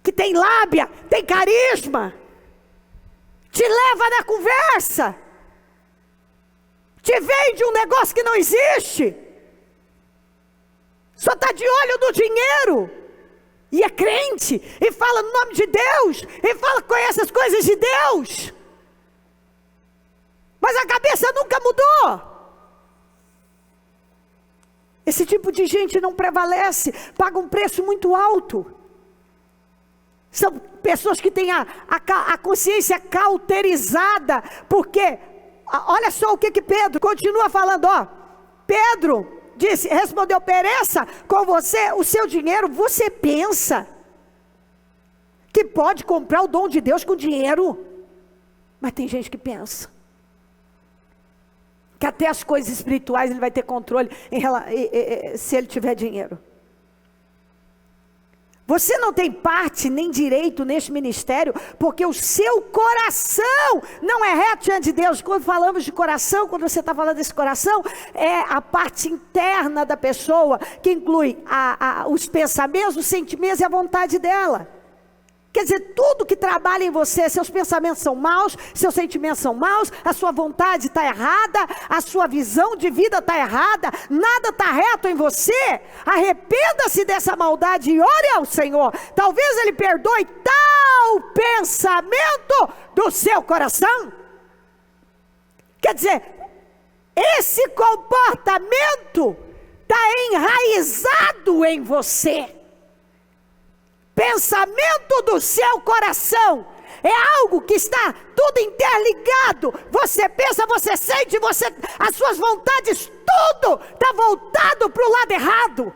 que tem lábia, tem carisma, te leva na conversa, te vende um negócio que não existe, só está de olho no dinheiro, e é crente, e fala no nome de Deus, e fala que conhece as coisas de Deus, mas a cabeça nunca mudou. Esse tipo de gente não prevalece, paga um preço muito alto. São pessoas que têm a consciência cauterizada, porque, olha só o que Pedro continua falando, Pedro disse, respondeu: pereça com você o seu dinheiro. Você pensa que pode comprar o dom de Deus com dinheiro? Mas tem gente que pensa que até as coisas espirituais ele vai ter controle se ele tiver dinheiro. Você não tem parte nem direito neste ministério, porque o seu coração não é reto diante de Deus. Quando falamos de coração, quando você está falando desse coração, é a parte interna da pessoa, que inclui os pensamentos, os sentimentos e a vontade dela. Quer dizer, tudo que trabalha em você, seus pensamentos são maus, seus sentimentos são maus, a sua vontade está errada, a sua visão de vida está errada, nada está reto em você. Arrependa-se dessa maldade e ore ao Senhor. Talvez Ele perdoe tal pensamento do seu coração. Quer dizer, esse comportamento está enraizado em você. Pensamento do seu coração é algo que está tudo interligado. Você pensa, você sente, as suas vontades, tudo está voltado para o lado errado.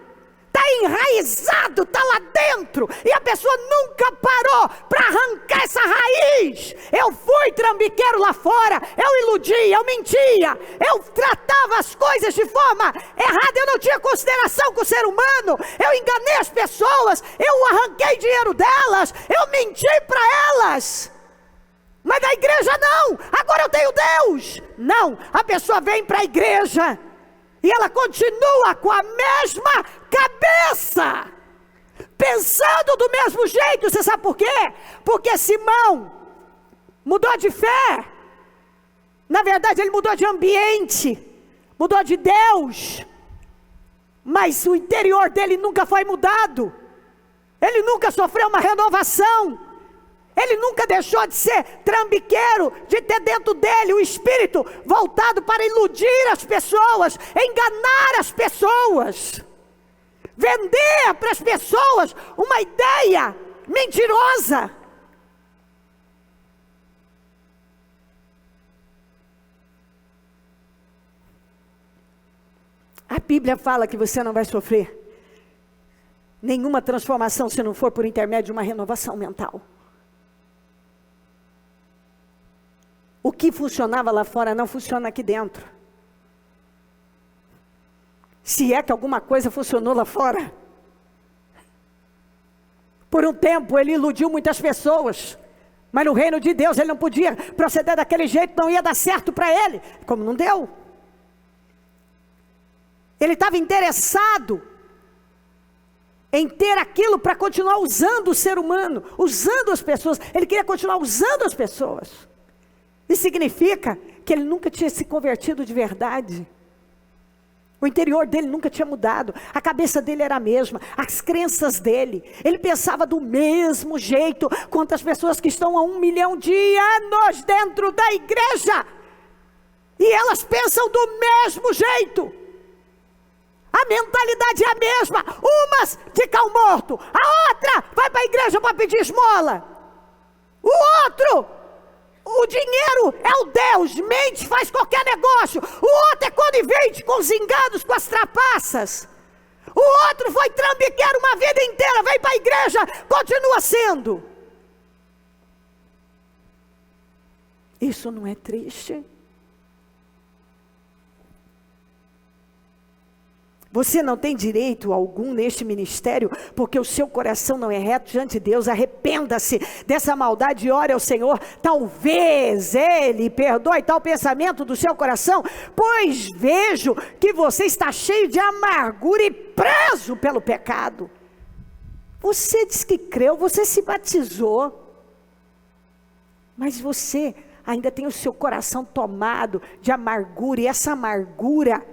Está enraizado, está lá dentro, e a pessoa nunca parou para arrancar essa raiz. Eu fui trambiqueiro lá fora, eu iludia, eu mentia, eu tratava as coisas de forma errada, eu não tinha consideração com o ser humano, eu enganei as pessoas, eu arranquei dinheiro delas, eu menti para elas. Mas na igreja não, agora eu tenho Deus. Não, a pessoa vem para a igreja e ela continua com a mesma cabeça, pensando do mesmo jeito. Você sabe por quê? Porque Simão mudou de fé. Na verdade ele mudou de ambiente, mudou de Deus. mas o interior dele nunca foi mudado. Ele nunca sofreu uma renovação. Ele nunca deixou de ser trambiqueiro, de ter dentro dele o espírito voltado para iludir as pessoas, enganar as pessoas, vender para as pessoas uma ideia mentirosa. A Bíblia fala que você não vai sofrer nenhuma transformação se não for por intermédio de uma renovação mental. O que funcionava lá fora não funciona aqui dentro. Se é que alguma coisa funcionou lá fora. Por um tempo ele iludiu muitas pessoas, mas no reino de Deus ele não podia proceder daquele jeito, não ia dar certo para ele, como não deu. Ele estava interessado em ter aquilo para continuar usando o ser humano, usando as pessoas. Ele queria continuar usando as pessoas. Isso significa que ele nunca tinha se convertido de verdade. O interior dele nunca tinha mudado. A cabeça dele era a mesma. As crenças dele. Ele pensava do mesmo jeito quanto as pessoas que estão há 1 milhão de anos dentro da igreja. E elas pensam do mesmo jeito. A mentalidade é a mesma. Umas de cal morto. A outra vai para a igreja para pedir esmola. O outro, o dinheiro é o Deus. Mente, faz qualquer negócio. O outro é conivente com os enganos, com as trapaças. O outro foi trambiqueiro uma vida inteira. Vem para a igreja, continua sendo. Isso não é triste? Você não tem direito algum neste ministério, porque o seu coração não é reto diante de Deus. Arrependa-se dessa maldade e ore ao Senhor. Talvez Ele perdoe tal pensamento do seu coração, pois vejo que você está cheio de amargura e preso pelo pecado. Você diz que creu, você se batizou, mas você ainda tem o seu coração tomado de amargura, e essa amargura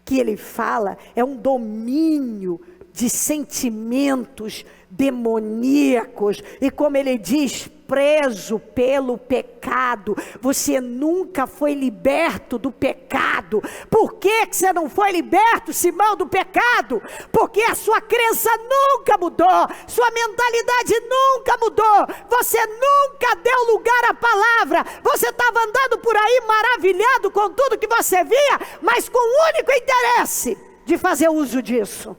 que ele fala é um domínio de sentimentos demoníacos, e como ele diz, preso pelo pecado. Você nunca foi liberto do pecado. Por que você não foi liberto, Simão, do pecado? Porque a sua crença nunca mudou, sua mentalidade nunca mudou, você nunca deu lugar à palavra. Você estava andando por aí maravilhado com tudo que você via, mas com o único interesse de fazer uso disso.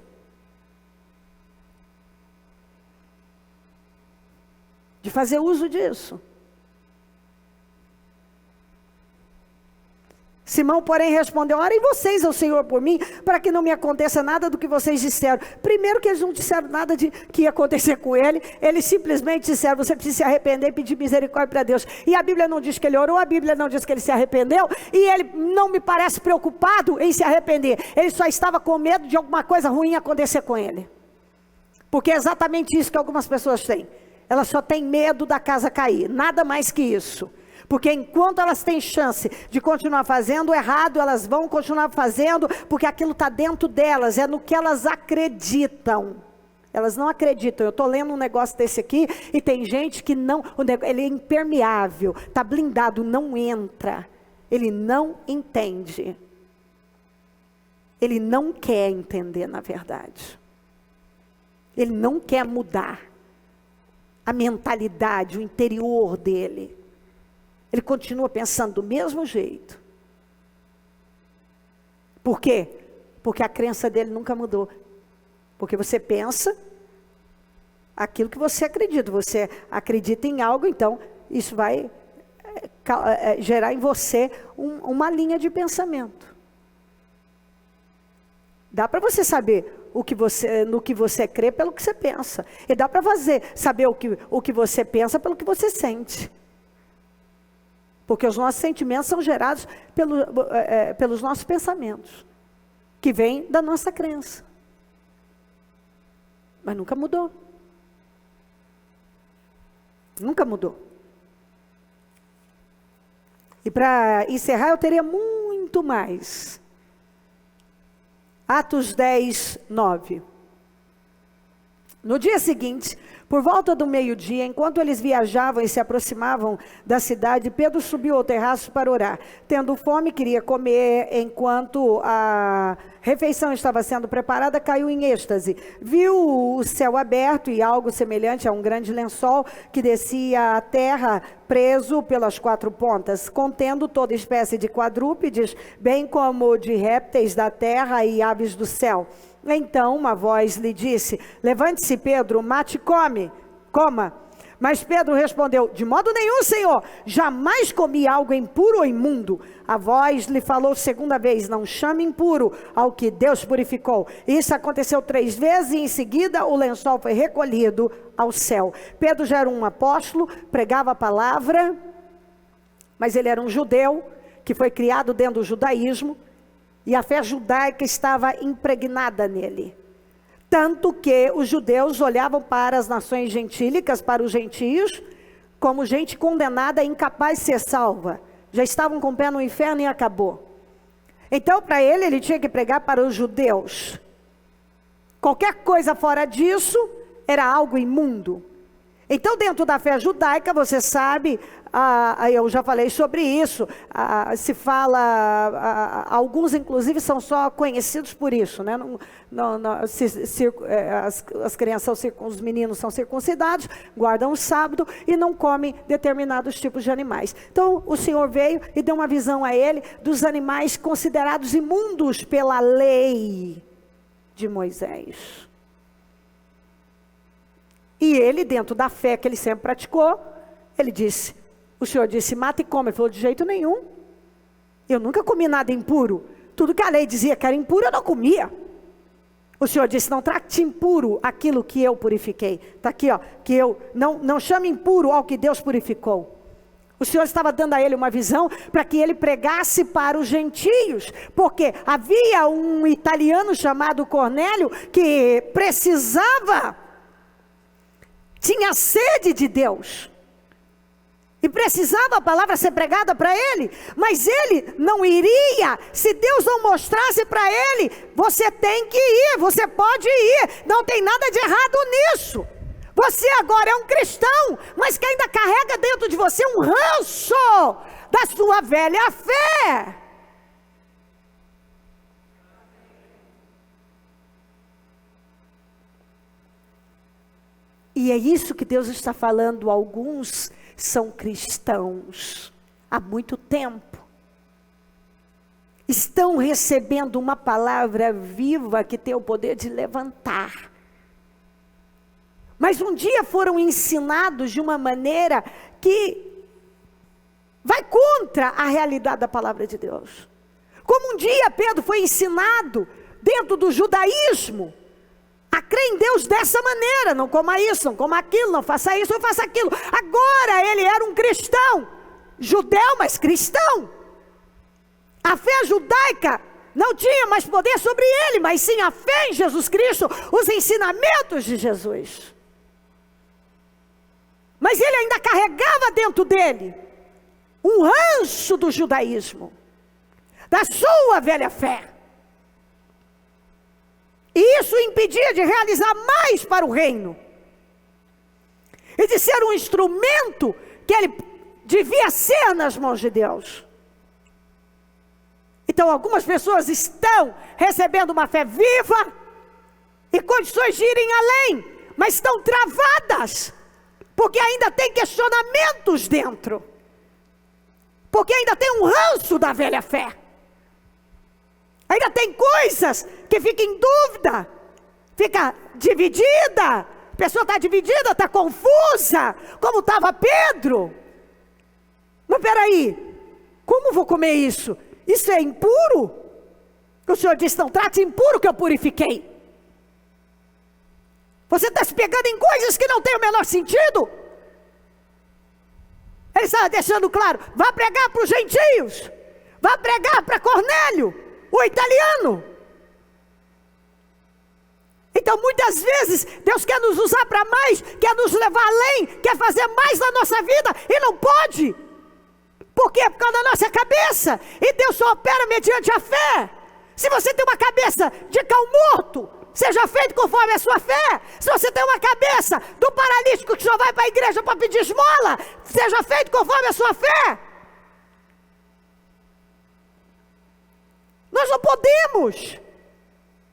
De fazer uso disso. Simão, porém, respondeu: orem vocês ao Senhor por mim, para que não me aconteça nada do que vocês disseram. Primeiro que eles não disseram nada de que ia acontecer com ele. Eles simplesmente disseram: você precisa se arrepender e pedir misericórdia para Deus. E a Bíblia não diz que ele orou, a Bíblia não diz que ele se arrependeu, e ele não me parece preocupado em se arrepender. Ele só estava com medo de alguma coisa ruim acontecer com ele. Porque é exatamente isso que algumas pessoas têm. Elas só têm medo da casa cair, nada mais que isso. Porque enquanto elas têm chance de continuar fazendo errado, elas vão continuar fazendo, porque aquilo está dentro delas, é no que elas acreditam. Elas não acreditam. Eu estou lendo um negócio desse aqui, e tem gente que não, ele é impermeável, está blindado, não entra. Ele não entende. Ele não quer entender, na verdade. Ele não quer mudar a mentalidade, o interior dele. Ele continua pensando do mesmo jeito. Por quê? Porque a crença dele nunca mudou. Porque você pensa aquilo que você acredita. Você acredita em algo, então isso vai gerar em você uma linha de pensamento. Dá para você saber no que você crê pelo que você pensa. E dá para saber o que você pensa pelo que você sente. Porque os nossos sentimentos são gerados pelos nossos pensamentos, que vêm da nossa crença. Mas nunca mudou. Nunca mudou. E para encerrar, eu teria muito mais Atos 10, 9. No dia seguinte, por volta do meio-dia, enquanto eles viajavam e se aproximavam da cidade, Pedro subiu ao terraço para orar. Tendo fome, queria comer. Enquanto a refeição estava sendo preparada, caiu em êxtase. Viu o céu aberto e algo semelhante a um grande lençol que descia à terra, preso pelas 4 pontas, contendo toda espécie de quadrúpedes, bem como de répteis da terra e aves do céu. Então uma voz lhe disse: levante-se, Pedro, mate e coma. Mas Pedro respondeu: de modo nenhum, Senhor, jamais comi algo impuro ou imundo. A voz lhe falou segunda vez: não chame impuro ao que Deus purificou. Isso aconteceu 3 vezes e em seguida o lençol foi recolhido ao céu. Pedro já era um apóstolo, pregava a palavra, mas ele era um judeu que foi criado dentro do judaísmo. E a fé judaica estava impregnada nele. Tanto que os judeus olhavam para as nações gentílicas, para os gentios, como gente condenada, incapaz de ser salva. Já estavam com o pé no inferno e acabou. Então, para ele tinha que pregar para os judeus. Qualquer coisa fora disso era algo imundo. Então, dentro da fé judaica, você sabe, eu já falei sobre isso, se fala, alguns inclusive são só conhecidos por isso, né? As crianças, os meninos são circuncidados, guardam o sábado e não comem determinados tipos de animais. Então, o Senhor veio e deu uma visão a ele dos animais considerados imundos pela lei de Moisés. E ele, dentro da fé que ele sempre praticou, ele disse, o Senhor disse, mata e come. Ele falou, de jeito nenhum. Eu nunca comi nada impuro. Tudo que a lei dizia que era impuro, eu não comia. O Senhor disse, não trate impuro aquilo que eu purifiquei. Está aqui, ó, que eu não chame impuro ao que Deus purificou. O Senhor estava dando a ele uma visão para que ele pregasse para os gentios. Porque havia um italiano chamado Cornélio que precisava... tinha sede de Deus, e precisava a palavra ser pregada para ele, mas ele não iria, se Deus não mostrasse para ele, você tem que ir, você pode ir, não tem nada de errado nisso, você agora é um cristão, mas que ainda carrega dentro de você um ranço da sua velha fé. E é isso que Deus está falando. Alguns são cristãos há muito tempo. Estão recebendo uma palavra viva que tem o poder de levantar. Mas um dia foram ensinados de uma maneira que vai contra a realidade da palavra de Deus. Como um dia Pedro foi ensinado dentro do judaísmo, a crer em Deus dessa maneira, não coma isso, não coma aquilo, não faça isso, não faça aquilo. Agora ele era um cristão, judeu, mas cristão. A fé judaica não tinha mais poder sobre ele, mas sim a fé em Jesus Cristo, os ensinamentos de Jesus. Mas ele ainda carregava dentro dele um ranço do judaísmo, da sua velha fé. E isso o impedia de realizar mais para o reino. E de ser um instrumento que ele devia ser nas mãos de Deus. Então algumas pessoas estão recebendo uma fé viva e condições de irem além, mas estão travadas, porque ainda tem questionamentos dentro. Porque ainda tem um ranço da velha fé. Ainda tem coisas que ficam em dúvida, fica dividida, a pessoa está dividida, está confusa, como estava Pedro. Mas peraí, como vou comer isso? Isso é impuro? O Senhor disse, não trate impuro que eu purifiquei. Você está se pegando em coisas que não têm o menor sentido. Ele estava deixando claro, vá pregar para os gentios, vá pregar para Cornélio, o italiano. Então muitas vezes Deus quer nos usar para mais, quer nos levar além, quer fazer mais na nossa vida e não pode. Por quê? Por causa da nossa cabeça. E Deus só opera mediante a fé. Se você tem uma cabeça de cão morto, seja feito conforme a sua fé. Se você tem uma cabeça do paralítico que só vai para a igreja para pedir esmola, seja feito conforme a sua fé. Nós não podemos.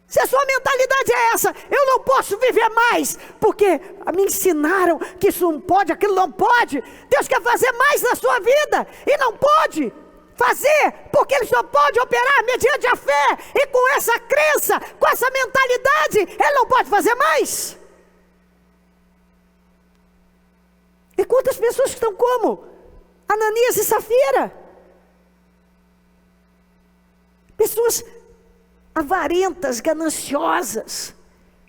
Se a sua mentalidade é essa, eu não posso viver mais, porque me ensinaram que isso não pode, aquilo não pode. Deus quer fazer mais na sua vida e não pode fazer, porque Ele só pode operar mediante a fé. E com essa crença, com essa mentalidade, Ele não pode fazer mais. E quantas pessoas estão como Ananias e Safira? Pessoas avarentas, gananciosas,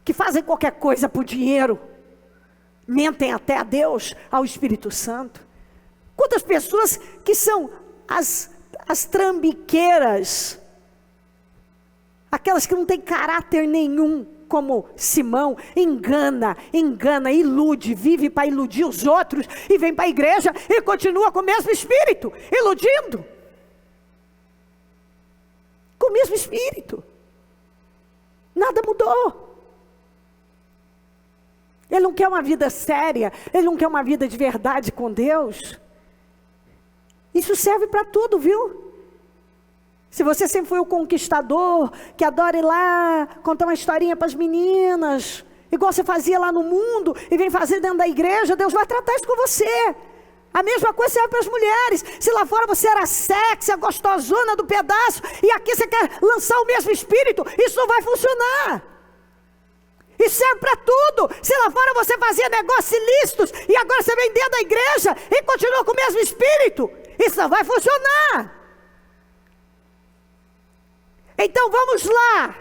que fazem qualquer coisa por dinheiro, mentem até a Deus, ao Espírito Santo. Quantas pessoas que são as trambiqueiras, aquelas que não têm caráter nenhum, como Simão, engana, ilude, vive para iludir os outros, e vem para a igreja e continua com o mesmo espírito, iludindo, com o mesmo espírito. Nada mudou. Ele não quer uma vida séria, ele não quer uma vida de verdade com Deus. Isso serve para tudo, viu? Se você sempre foi o conquistador, que adora ir lá, contar uma historinha para as meninas, igual você fazia lá no mundo, e vem fazer dentro da igreja, Deus vai tratar isso com você. A mesma coisa serve para as mulheres. Se lá fora você era sexy, a gostosona do pedaço, e aqui você quer lançar o mesmo espírito, isso não vai funcionar. Isso serve para tudo. Se lá fora você fazia negócios ilícitos, e agora você vem dentro da igreja, e continua com o mesmo espírito, isso não vai funcionar. Então vamos lá.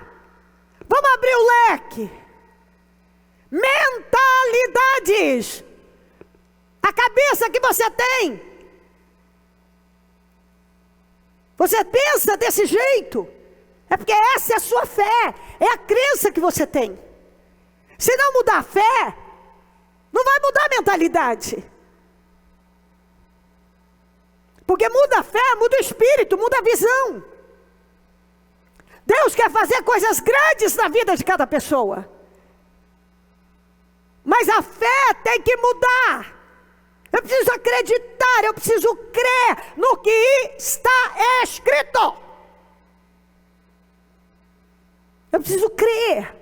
Vamos abrir o leque. Mentalidades. A cabeça que você tem. Você pensa desse jeito. É porque essa é a sua fé. É a crença que você tem. Se não mudar a fé, não vai mudar a mentalidade. Porque muda a fé, muda o espírito, muda a visão. Deus quer fazer coisas grandes na vida de cada pessoa. Mas a fé tem que mudar. Eu preciso acreditar, eu preciso crer no que está escrito. Eu preciso crer.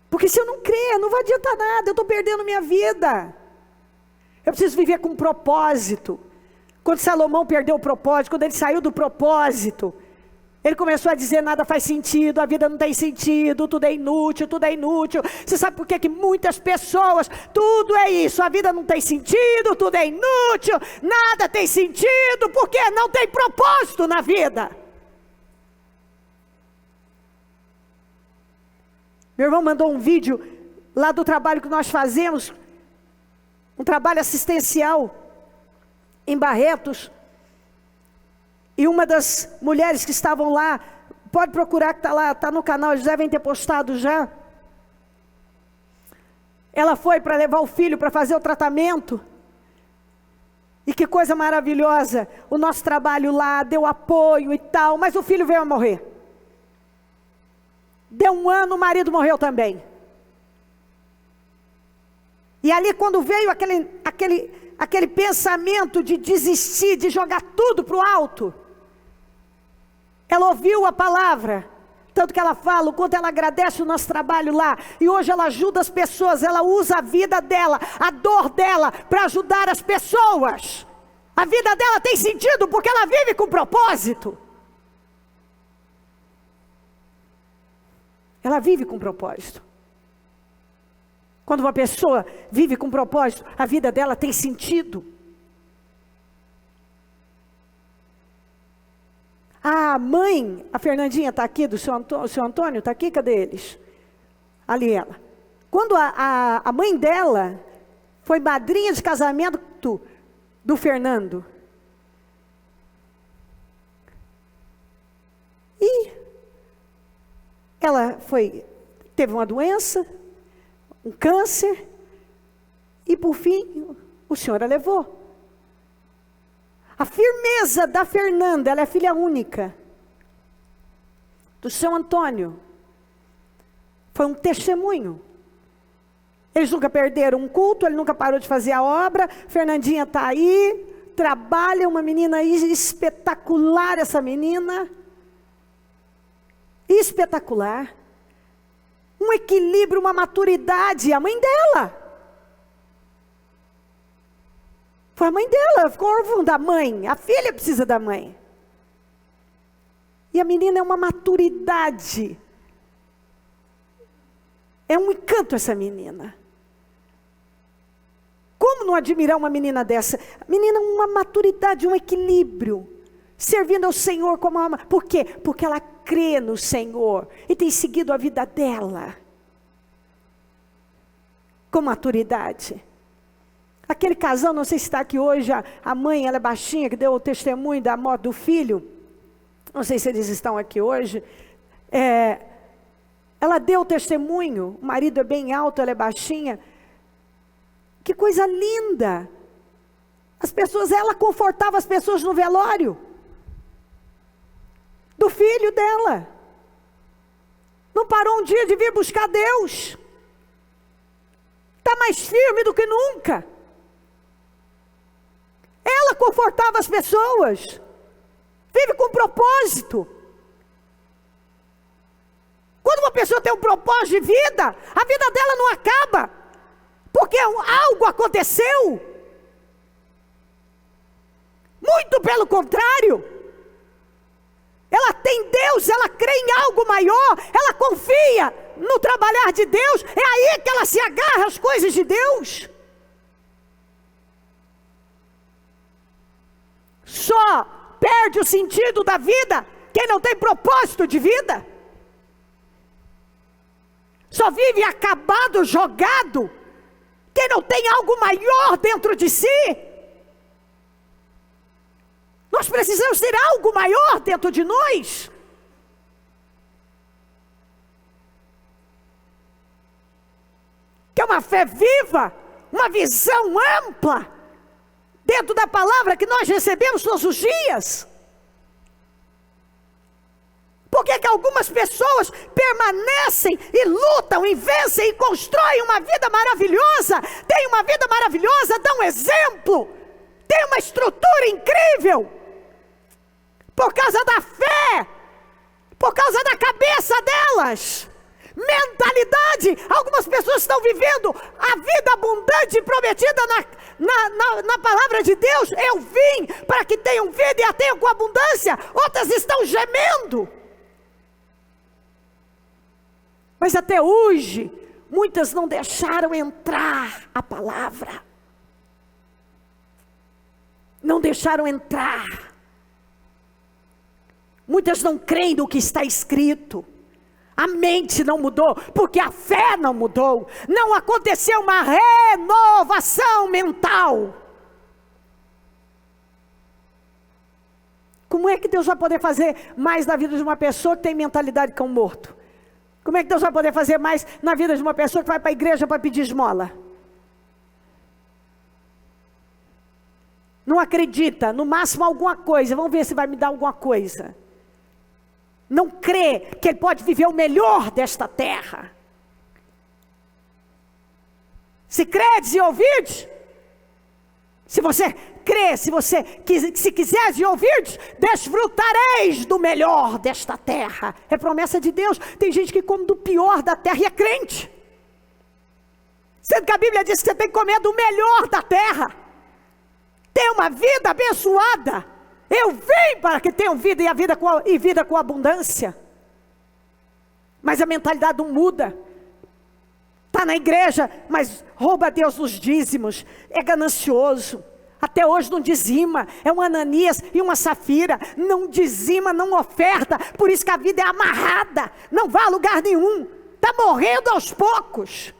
Porque se eu não crer, não vai adiantar nada, eu estou perdendo minha vida. Eu preciso viver com propósito. Quando Salomão perdeu o propósito, quando ele saiu do propósito, ele começou a dizer: nada faz sentido, a vida não tem sentido, tudo é inútil, tudo é inútil. Você sabe por que muitas pessoas, tudo é isso, a vida não tem sentido, tudo é inútil, nada tem sentido, porque não tem propósito na vida. Meu irmão mandou um vídeo lá do trabalho que nós fazemos, um trabalho assistencial em Barretos, e uma das mulheres que estavam lá, pode procurar que está lá, está no canal, eles devem ter postado já. Ela foi para levar o filho para fazer o tratamento, e que coisa maravilhosa, o nosso trabalho lá deu apoio e tal, mas o filho veio a morrer. Deu 1 ano, o marido morreu também. E ali quando veio aquele pensamento de desistir, de jogar tudo para o alto, ela ouviu a palavra, tanto que ela fala o quanto ela agradece o nosso trabalho lá, e hoje ela ajuda as pessoas, ela usa a vida dela, a dor dela, para ajudar as pessoas. A vida dela tem sentido porque ela vive com propósito. Ela vive com propósito. Quando uma pessoa vive com propósito, a vida dela tem sentido. A mãe, a Fernandinha está aqui, do seu Antônio está aqui, cadê eles? Ali ela. Quando a mãe dela foi madrinha de casamento do Fernando. E ela teve uma doença, um câncer, e por fim, o Senhor a levou. A firmeza da Fernanda, ela é filha única. Do seu Antônio. Foi um testemunho. Eles nunca perderam um culto, ele nunca parou de fazer a obra. Fernandinha está aí, trabalha, uma menina espetacular, essa menina. Espetacular. Um equilíbrio, uma maturidade. A mãe dela. Foi a mãe dela, ficou órfã da mãe. A filha precisa da mãe. E a menina é uma maturidade. É um encanto essa menina. Como não admirar uma menina dessa? Menina, uma maturidade, um equilíbrio. Servindo ao Senhor como alma. Por quê? Porque ela crê no Senhor. E tem seguido a vida dela. Com maturidade. Aquele casal, não sei se está aqui hoje, a mãe, ela é baixinha, que deu o testemunho da morte do filho. Não sei se eles estão aqui hoje. Ela deu o testemunho, o marido é bem alto, ela é baixinha. Que coisa linda. Ela confortava as pessoas no velório. Do filho dela. Não parou um dia de vir buscar Deus. Está mais firme do que nunca. Ela confortava as pessoas. Vive com propósito. Quando uma pessoa tem um propósito de vida, a vida dela não acaba. Porque algo aconteceu. Muito pelo contrário. Ela tem Deus, ela crê em algo maior, ela confia no trabalhar de Deus. É aí que ela se agarra às coisas de Deus. Só perde o sentido da vida quem não tem propósito de vida. Só vive acabado, jogado, quem não tem algo maior dentro de si. Nós precisamos ter algo maior dentro de nós. Que é uma fé viva, uma visão ampla, dentro da palavra que nós recebemos todos os dias. Por que que algumas pessoas permanecem e lutam e vencem e constroem uma vida maravilhosa, têm uma vida maravilhosa, dão exemplo, têm uma estrutura incrível, por causa da fé, por causa da cabeça delas, mentalidade. Algumas pessoas estão vivendo a vida abundante prometida na palavra de Deus. Eu vim para que tenham vida e a tenham com abundância. Outras estão gemendo. Mas até hoje, muitas não deixaram entrar a palavra. Não deixaram entrar. Muitas não creem no que está escrito. A mente não mudou, porque a fé não mudou. Não aconteceu uma renovação mental. Como é que Deus vai poder fazer mais na vida de uma pessoa que tem mentalidade como morto? Como é que Deus vai poder fazer mais na vida de uma pessoa que vai para a igreja para pedir esmola? Não acredita, no máximo alguma coisa. Vamos ver se vai me dar alguma coisa. Não crê que ele pode viver o melhor desta terra. Se credes e ouvides, se você crê, se quiseres e ouvides, desfrutareis do melhor desta terra. É promessa de Deus. Tem gente que come do pior da terra e é crente. Sendo que a Bíblia diz que você tem que comer do melhor da terra. Ter uma vida abençoada. Eu vim para que tenham vida e vida com abundância. Mas a mentalidade não muda. Está na igreja, mas rouba a Deus nos dízimos. É ganancioso. Até hoje não dizima. É um Ananias e uma Safira. Não dizima, não oferta. Por isso que a vida é amarrada. Não vai a lugar nenhum. Está morrendo aos poucos.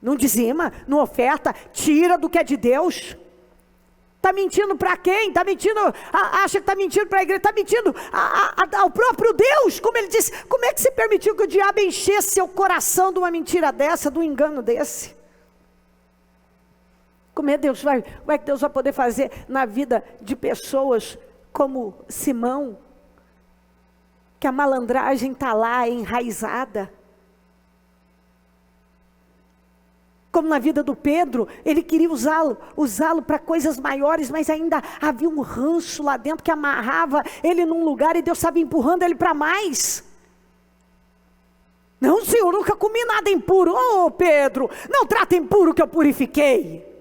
Não dizima, não oferta. Tira do que é de Deus. Está mentindo para quem? Está mentindo, acha que está mentindo para a igreja, está mentindo ao próprio Deus. Como ele disse, como é que você permitiu que o diabo enchesse seu coração de uma mentira dessa, de um engano desse? Como é que Deus vai poder fazer na vida de pessoas como Simão, que a malandragem está lá enraizada? Como na vida do Pedro, ele queria usá-lo para coisas maiores, mas ainda havia um ranço lá dentro que amarrava ele num lugar e Deus estava empurrando ele para mais. Não, Senhor, nunca comi nada impuro. Oh, Pedro, não trata impuro que eu purifiquei.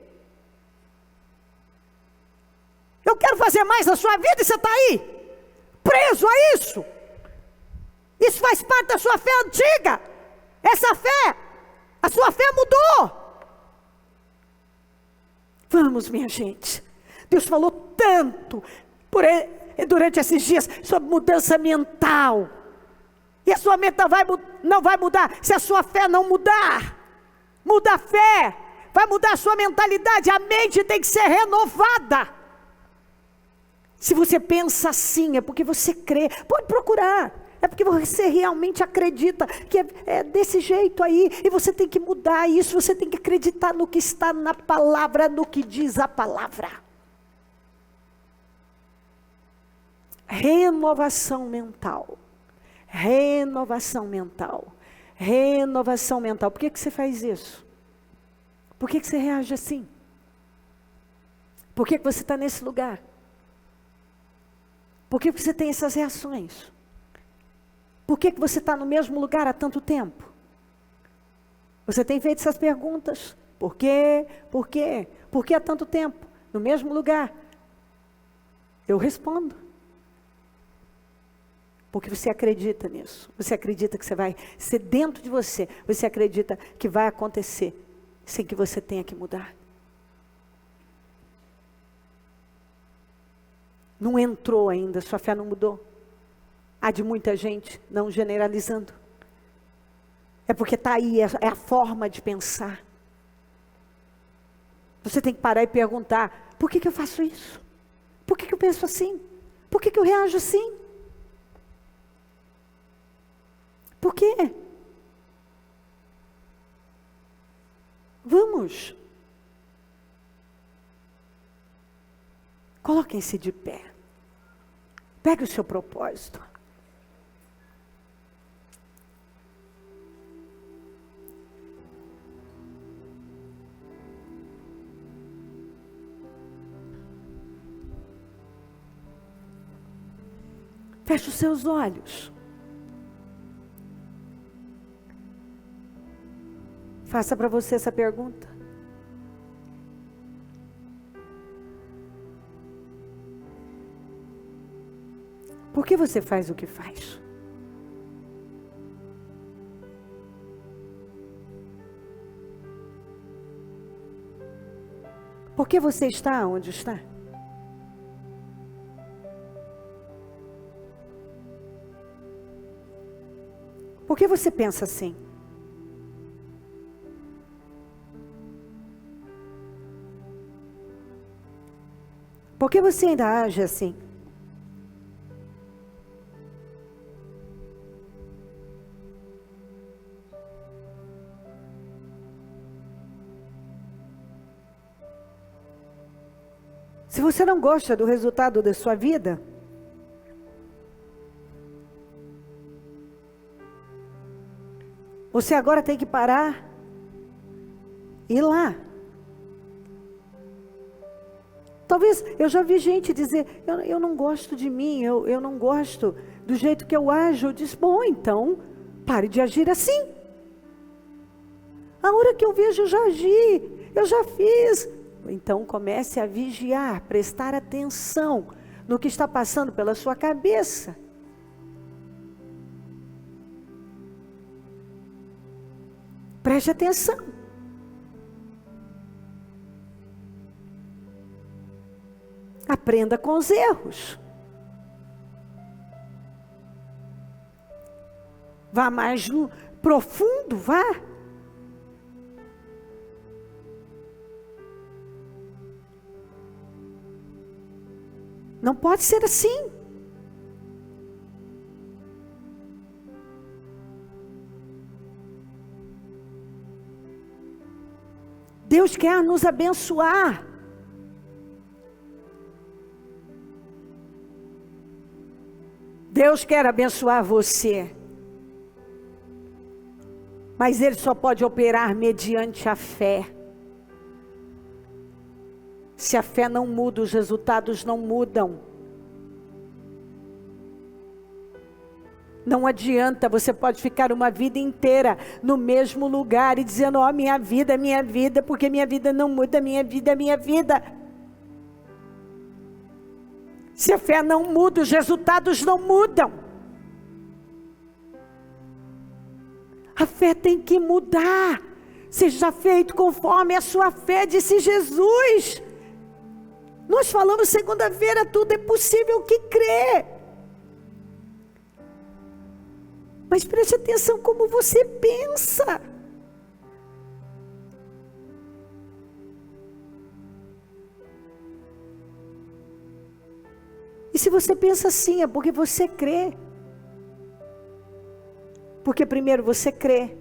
Eu quero fazer mais na sua vida e você está aí, preso a isso. Isso faz parte da sua fé antiga. Essa fé, a sua fé mudou. Vamos, minha gente. Deus falou tanto durante esses dias sobre mudança mental. E a sua mente não vai mudar se a sua fé não mudar. Muda a fé, vai mudar a sua mentalidade. A mente tem que ser renovada. Se você pensa assim, é porque você crê. Pode procurar. É porque você realmente acredita que é desse jeito aí. E você tem que mudar isso. Você tem que acreditar no que está na palavra, no que diz a palavra. Renovação mental. Renovação mental. Renovação mental. Por que você faz isso? Por que você reage assim? Por que você está nesse lugar? Por que você tem essas reações? Por que você está no mesmo lugar há tanto tempo? Você tem feito essas perguntas? Por quê? Por quê? Por que há tanto tempo? No mesmo lugar? Eu respondo. Porque você acredita nisso. Você acredita que você vai ser dentro de você. Você acredita que vai acontecer sem que você tenha que mudar. Não entrou ainda, sua fé não mudou. Há de muita gente, não generalizando. É porque está aí, é a forma de pensar. Você tem que parar e perguntar, por que eu faço isso? Por que eu penso assim? Por que eu reajo assim? Por quê? Vamos. Coloquem-se de pé. Pegue o seu propósito. Feche os seus olhos. Faça para você essa pergunta. Por que você faz o que faz? Por que você está onde está? Por que você pensa assim? Por que você ainda age assim? Se você não gosta do resultado da sua vida, você agora tem que parar e ir lá. Talvez, eu já vi gente dizer, eu não gosto de mim, eu não gosto do jeito que eu ajo. Eu disse, bom, então, pare de agir assim. A hora que eu vejo, eu já agi, eu já fiz. Então comece a vigiar, prestar atenção no que está passando pela sua cabeça. Preste atenção. Aprenda com os erros. Vá mais profundo, vá. Não pode ser assim. Deus quer nos abençoar. Deus quer abençoar você. Mas Ele só pode operar mediante a fé. Se a fé não muda, os resultados não mudam. Não adianta, você pode ficar uma vida inteira no mesmo lugar e dizendo, ó, minha vida, porque minha vida não muda, minha vida. Se a fé não muda, os resultados não mudam. A fé tem que mudar. Seja feito conforme a sua fé, disse Jesus. Nós falamos segunda-feira, tudo é possível que crê. Mas preste atenção como você pensa. E se você pensa assim, é porque você crê. Porque primeiro você crê.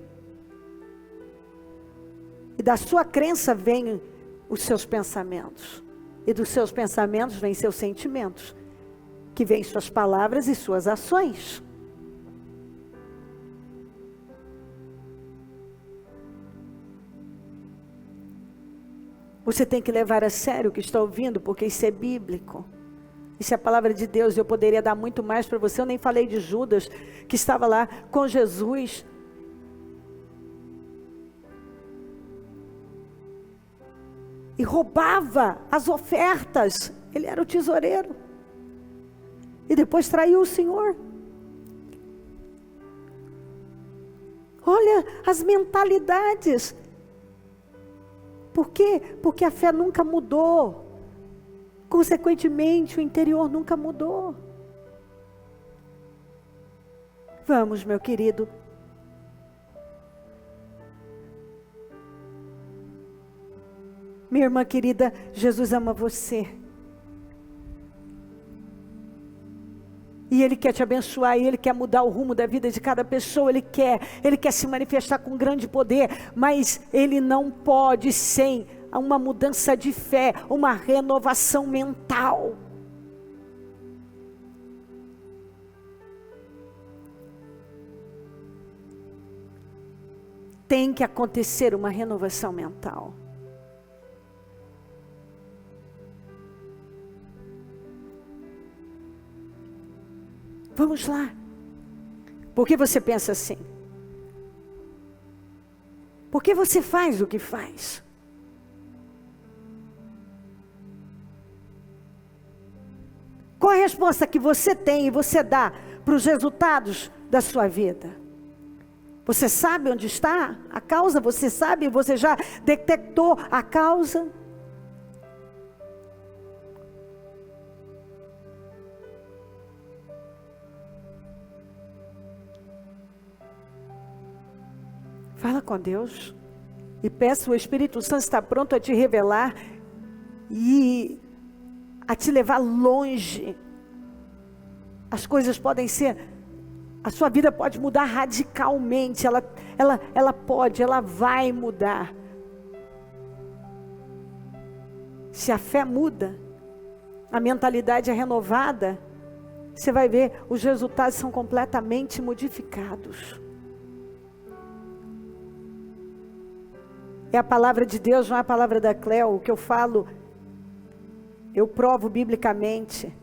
E da sua crença vêm os seus pensamentos. E dos seus pensamentos vêm seus sentimentos. Que vêm suas palavras e suas ações. Você tem que levar a sério o que está ouvindo, porque isso é bíblico. Isso é a palavra de Deus. Eu poderia dar muito mais para você. Eu nem falei de Judas, que estava lá com Jesus. E roubava as ofertas. Ele era o tesoureiro. E depois traiu o Senhor. Olha as mentalidades. Por quê? Porque a fé nunca mudou. Consequentemente, o interior nunca mudou. Vamos, meu querido. Minha irmã querida, Jesus ama você. E Ele quer te abençoar, e Ele quer mudar o rumo da vida de cada pessoa, Ele quer se manifestar com grande poder, mas Ele não pode sem uma mudança de fé, uma renovação mental. Tem que acontecer uma renovação mental. Vamos lá. Por que você pensa assim? Por que você faz o que faz? Qual a resposta que você tem e você dá para os resultados da sua vida? Você sabe onde está a causa? Você sabe, você já detectou a causa? Fala com Deus e peça, o Espírito Santo está pronto a te revelar e a te levar longe. As coisas podem ser, a sua vida pode mudar radicalmente, ela vai mudar. Se a fé muda, a mentalidade é renovada, você vai ver, os resultados são completamente modificados. É a palavra de Deus, não é a palavra da Cleo. O que eu falo, eu provo biblicamente.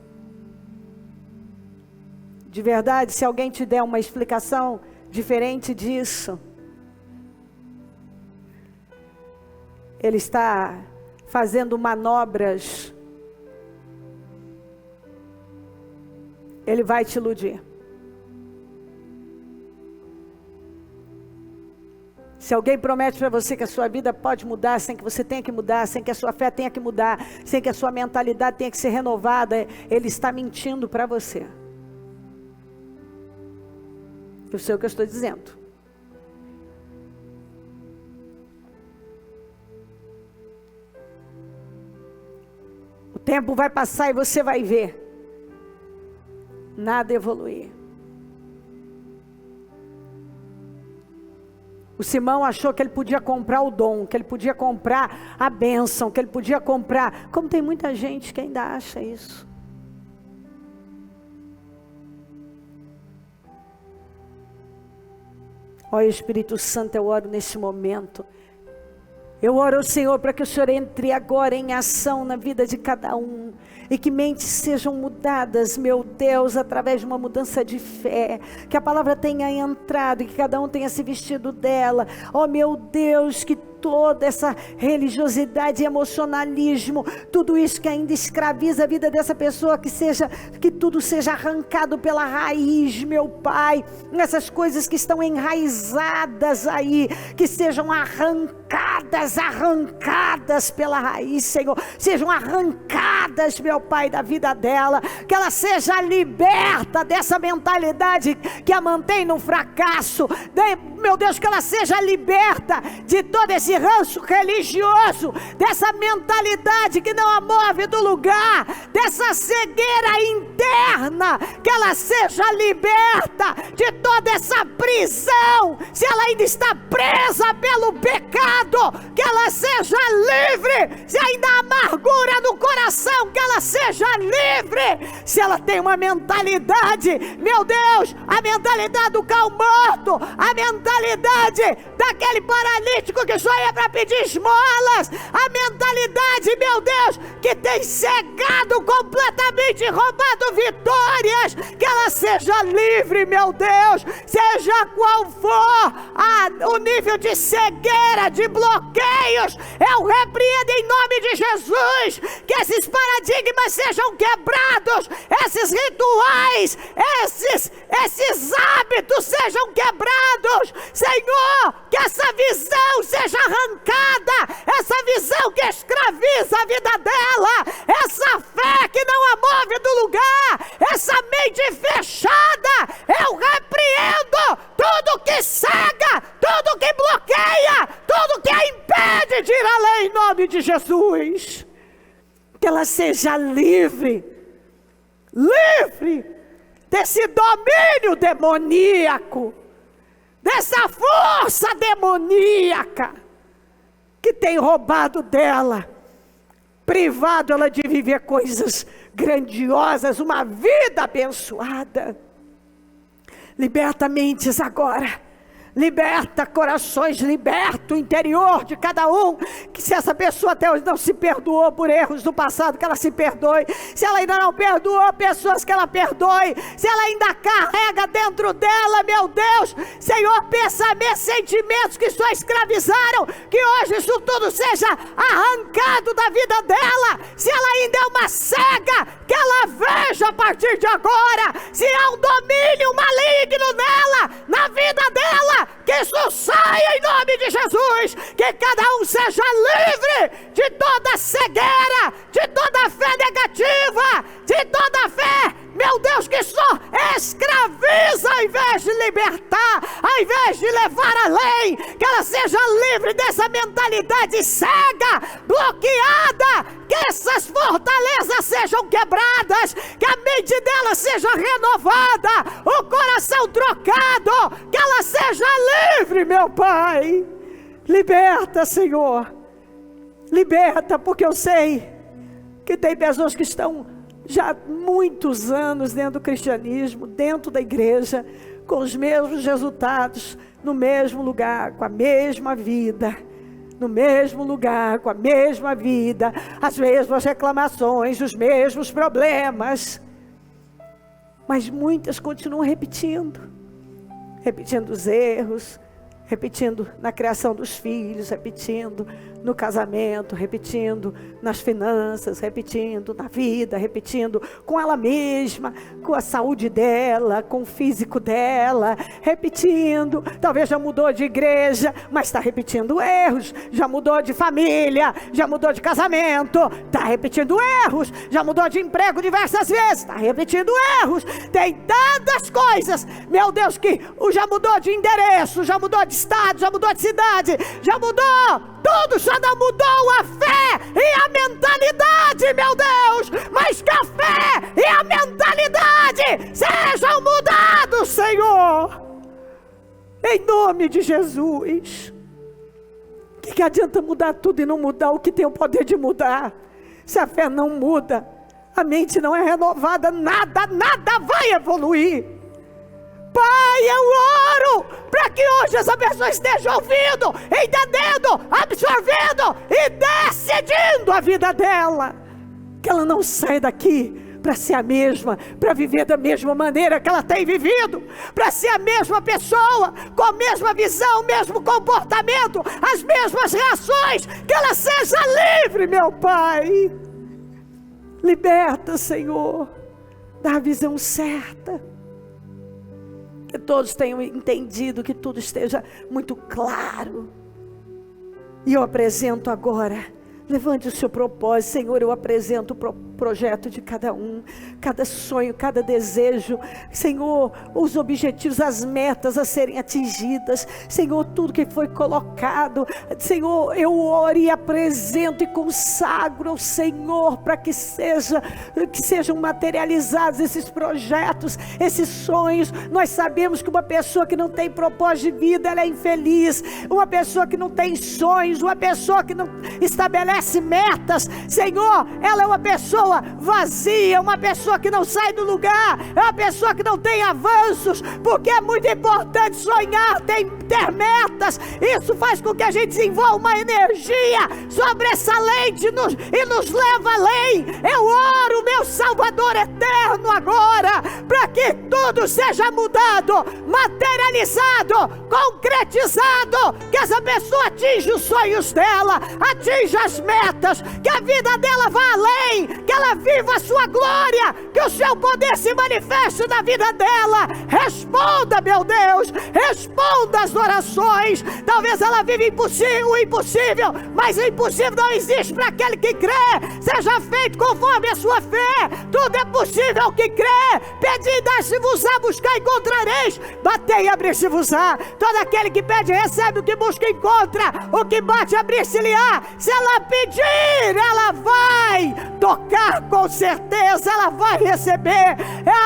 De verdade, se alguém te der uma explicação diferente disso, ele está fazendo manobras, ele vai te iludir. Se alguém promete para você que a sua vida pode mudar, sem que você tenha que mudar, sem que a sua fé tenha que mudar, sem que a sua mentalidade tenha que ser renovada, ele está mentindo para você. Eu sei o que eu estou dizendo. O tempo vai passar e você vai ver nada evoluir. O Simão achou que ele podia comprar o dom, que ele podia comprar a bênção, que ele podia comprar. Como tem muita gente que ainda acha isso. Ó Espírito Santo, eu oro neste momento. Eu oro ao Senhor para que o Senhor entre agora em ação na vida de cada um. E que mentes sejam mudadas, meu Deus, através de uma mudança de fé. Que a palavra tenha entrado e que cada um tenha se vestido dela. Ó meu Deus, que toda essa religiosidade e emocionalismo, tudo isso que ainda escraviza a vida dessa pessoa, que tudo seja arrancado pela raiz, meu Pai. Essas coisas que estão enraizadas aí, que sejam arrancadas pela raiz, Senhor. Sejam arrancadas, meu Pai, da vida dela. Que ela seja liberta dessa mentalidade que a mantém no fracasso. Meu Deus, que ela seja liberta de todo esse ranço religioso, dessa mentalidade que não a move do lugar, dessa cegueira interna, que ela seja liberta de toda essa prisão, se ela ainda está presa pelo pecado, que ela seja livre, se ainda há amargura no coração, que ela seja livre, se ela tem uma mentalidade, meu Deus, a mentalidade do cão morto, a mentalidade daquele paralítico que só ia para pedir esmolas, a mentalidade, meu Deus, que tem cegado completamente, roubado vitórias, que ela seja livre, meu Deus, seja qual for o nível de cegueira, de bloqueios, eu repreendo em nome de Jesus, que esses paradigmas sejam quebrados, esses rituais, esses hábitos sejam quebrados, Senhor, que essa visão seja arrancada, essa visão que escraviza a vida dela, essa fé que não a move do lugar, essa mente fechada, eu repreendo tudo que cega, tudo que bloqueia, tudo que a impede de ir além em nome de Jesus. Que ela seja livre desse domínio demoníaco, dessa força demoníaca que tem roubado dela, privado ela de viver coisas grandiosas, uma vida abençoada. Liberta mentes agora, liberta corações, liberta o interior de cada um, que se essa pessoa até hoje não se perdoou por erros do passado, que ela se perdoe, se ela ainda não perdoou pessoas, que ela perdoe, se ela ainda carrega dentro dela, meu Deus, Senhor, pensamentos, sentimentos que só escravizaram, que hoje isso tudo seja arrancado da vida dela, se ela ainda é uma cega, que ela veja a partir de agora, se há um domínio maligno nela, na vida dela, que isso saia em nome de Jesus, que cada um seja livre de toda cegueira, de toda fé negativa, de toda fé, meu Deus, que só escraviza ao invés de libertar, ao invés de levar além, que ela seja livre dessa mentalidade cega, bloqueada, que essas fortalezas sejam quebradas, que a mente dela seja renovada, o coração trocado, que ela seja livre, meu Pai. Liberta, Senhor, liberta, porque eu sei que tem pessoas que estão já há muitos anos dentro do cristianismo, dentro da igreja, com os mesmos resultados, no mesmo lugar, com a mesma vida, no mesmo lugar, com a mesma vida, as mesmas reclamações, os mesmos problemas, mas muitas continuam repetindo os erros, repetindo na criação dos filhos, repetindo no casamento, repetindo nas finanças, repetindo na vida, repetindo com ela mesma, com a saúde dela, com o físico dela, repetindo, talvez já mudou de igreja, mas está repetindo erros, já mudou de família, já mudou de casamento, está repetindo erros, já mudou de emprego diversas vezes, está repetindo erros, tem tantas coisas, meu Deus, que já mudou de endereço, já mudou de estado, já mudou de cidade, já mudou tudo, só não mudou a fé e a mentalidade, meu Deus, mas que a fé e a mentalidade sejam mudados, Senhor. Em nome de Jesus. O que adianta mudar tudo e não mudar o que tem o poder de mudar? Se a fé não muda, a mente não é renovada, nada vai evoluir. Pai, eu oro para que hoje essa pessoa esteja ouvindo, entendendo, absorvendo e decidindo a vida dela. Que ela não saia daqui para ser a mesma, para viver da mesma maneira que ela tem vivido, para ser a mesma pessoa, com a mesma visão, o mesmo comportamento, as mesmas reações, que ela seja livre, meu Pai. Liberta, Senhor, dá a visão certa, que todos tenham entendido, que tudo esteja muito claro. E eu apresento agora, levante o seu propósito, Senhor, eu apresento o projeto de cada um, cada sonho, cada desejo, Senhor, os objetivos, as metas a serem atingidas, Senhor, tudo que foi colocado, Senhor, eu oro e apresento e consagro ao Senhor, para que sejam materializados esses projetos, esses sonhos. Nós sabemos que uma pessoa que não tem propósito de vida, ela é infeliz. Uma pessoa que não tem sonhos, uma pessoa que não estabelece metas, Senhor, ela é uma pessoa vazia, uma pessoa que não sai do lugar, é uma pessoa que não tem avanços, porque é muito importante sonhar, ter metas. Isso faz com que a gente desenvolva uma energia sobressalente e nos leva além. Eu oro, meu Salvador eterno, agora, para que tudo seja mudado, materializado, concretizado, que essa pessoa atinja os sonhos dela, atinja as metas, que a vida dela vá além, que ela viva a sua glória, que o seu poder se manifeste na vida dela. Responda, meu Deus, responda as orações. Talvez ela viva o impossível, mas o impossível não existe para aquele que crê. Seja feito conforme a sua fé. Tudo é possível ao que crê. Pedi e dar-se-vos-á, buscar e encontrareis, batei e abrir-se-vos-á. Todo aquele que pede recebe, o que busca encontra, o que bate abrir-se-lhe-á. Se ela pedir, ela vai tocar, com certeza ela vai receber.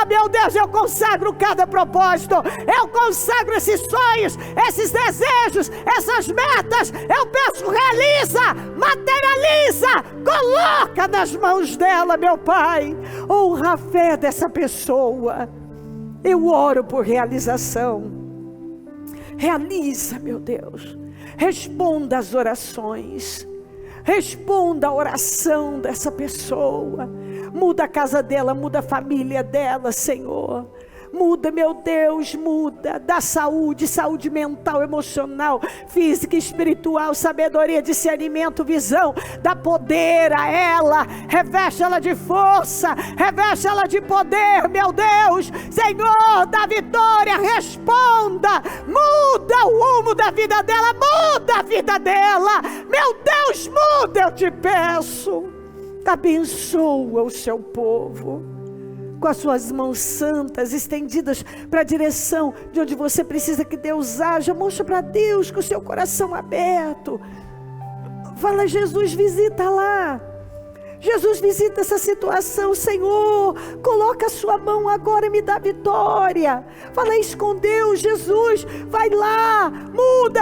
Meu Deus, eu consagro cada propósito, eu consagro esses sonhos, esses desejos, essas metas. Eu peço, realiza, materializa, coloca nas mãos dela, meu Pai. Honra a fé dessa pessoa. Eu oro por realização. Realiza, meu Deus. Responda as orações. Responda a oração dessa pessoa. Muda a casa dela, muda a família dela, Senhor. Muda, meu Deus, muda. Dá saúde, saúde mental, emocional, física, espiritual, sabedoria, discernimento, visão. Dá poder a ela. Reveste ela de força, reveste ela de poder, meu Deus. Senhor, dá vitória, responda. Muda o rumo da vida dela, muda a vida dela. Meu Deus, muda, eu te peço. Abençoa o seu povo com as suas mãos santas estendidas para a direção de onde você precisa que Deus haja. Mostra para Deus com o seu coração aberto. Fala, Jesus, visita lá. Jesus, visita essa situação, Senhor. Coloca a sua mão agora e me dá vitória. Fala isso com Deus. Jesus, vai lá, muda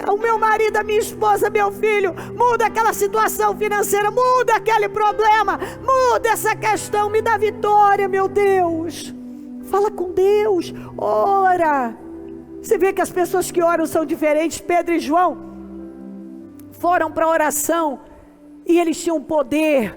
o meu marido, a minha esposa, meu filho. Muda aquela situação financeira, muda aquele problema, muda essa questão, me dá vitória, meu Deus. Fala com Deus, ora. Você vê que as pessoas que oram são diferentes. Pedro e João foram para a oração e eles tinham poder,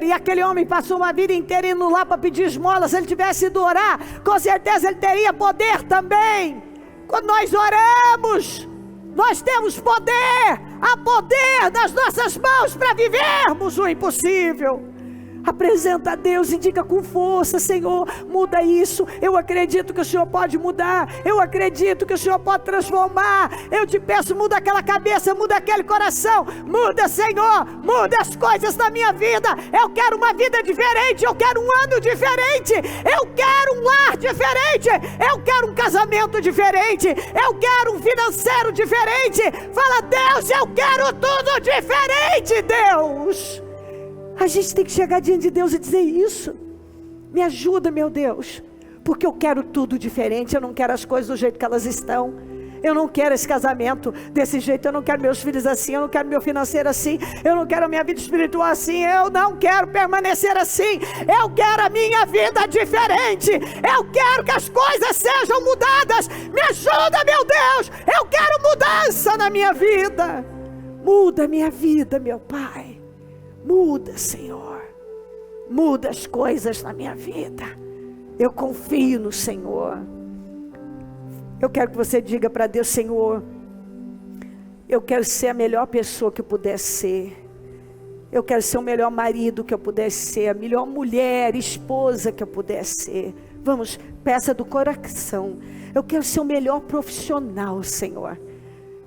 e aquele homem passou uma vida inteira indo lá para pedir esmola. Se ele tivesse ido orar, com certeza ele teria poder também. Quando nós oramos, nós temos poder, há poder nas nossas mãos para vivermos o impossível. Apresenta a Deus e diga com força: Senhor, muda isso. Eu acredito que o Senhor pode mudar. Eu acredito que o Senhor pode transformar. Eu te peço, muda aquela cabeça, muda aquele coração. Muda, Senhor, muda as coisas da minha vida. Eu quero uma vida diferente. Eu quero um ano diferente. Eu quero um lar diferente. Eu quero um casamento diferente. Eu quero um financeiro diferente. Fala, Deus, eu quero tudo diferente, Deus. A gente tem que chegar diante de Deus e dizer isso. Me ajuda, meu Deus, porque eu quero tudo diferente. Eu não quero as coisas do jeito que elas estão. Eu não quero esse casamento desse jeito, eu não quero meus filhos assim, eu não quero meu financeiro assim, eu não quero a minha vida espiritual assim, eu não quero permanecer assim, eu quero a minha vida diferente, eu quero que as coisas sejam mudadas. Me ajuda, meu Deus, eu quero mudança na minha vida. Muda a minha vida, meu Pai, muda, Senhor, muda as coisas na minha vida. Eu confio no Senhor. Eu quero que você diga para Deus: Senhor, eu quero ser a melhor pessoa que eu puder ser. Eu quero ser o melhor marido que eu puder ser, a melhor mulher, esposa que eu puder ser. Vamos, peça do coração. Eu quero ser o melhor profissional, Senhor.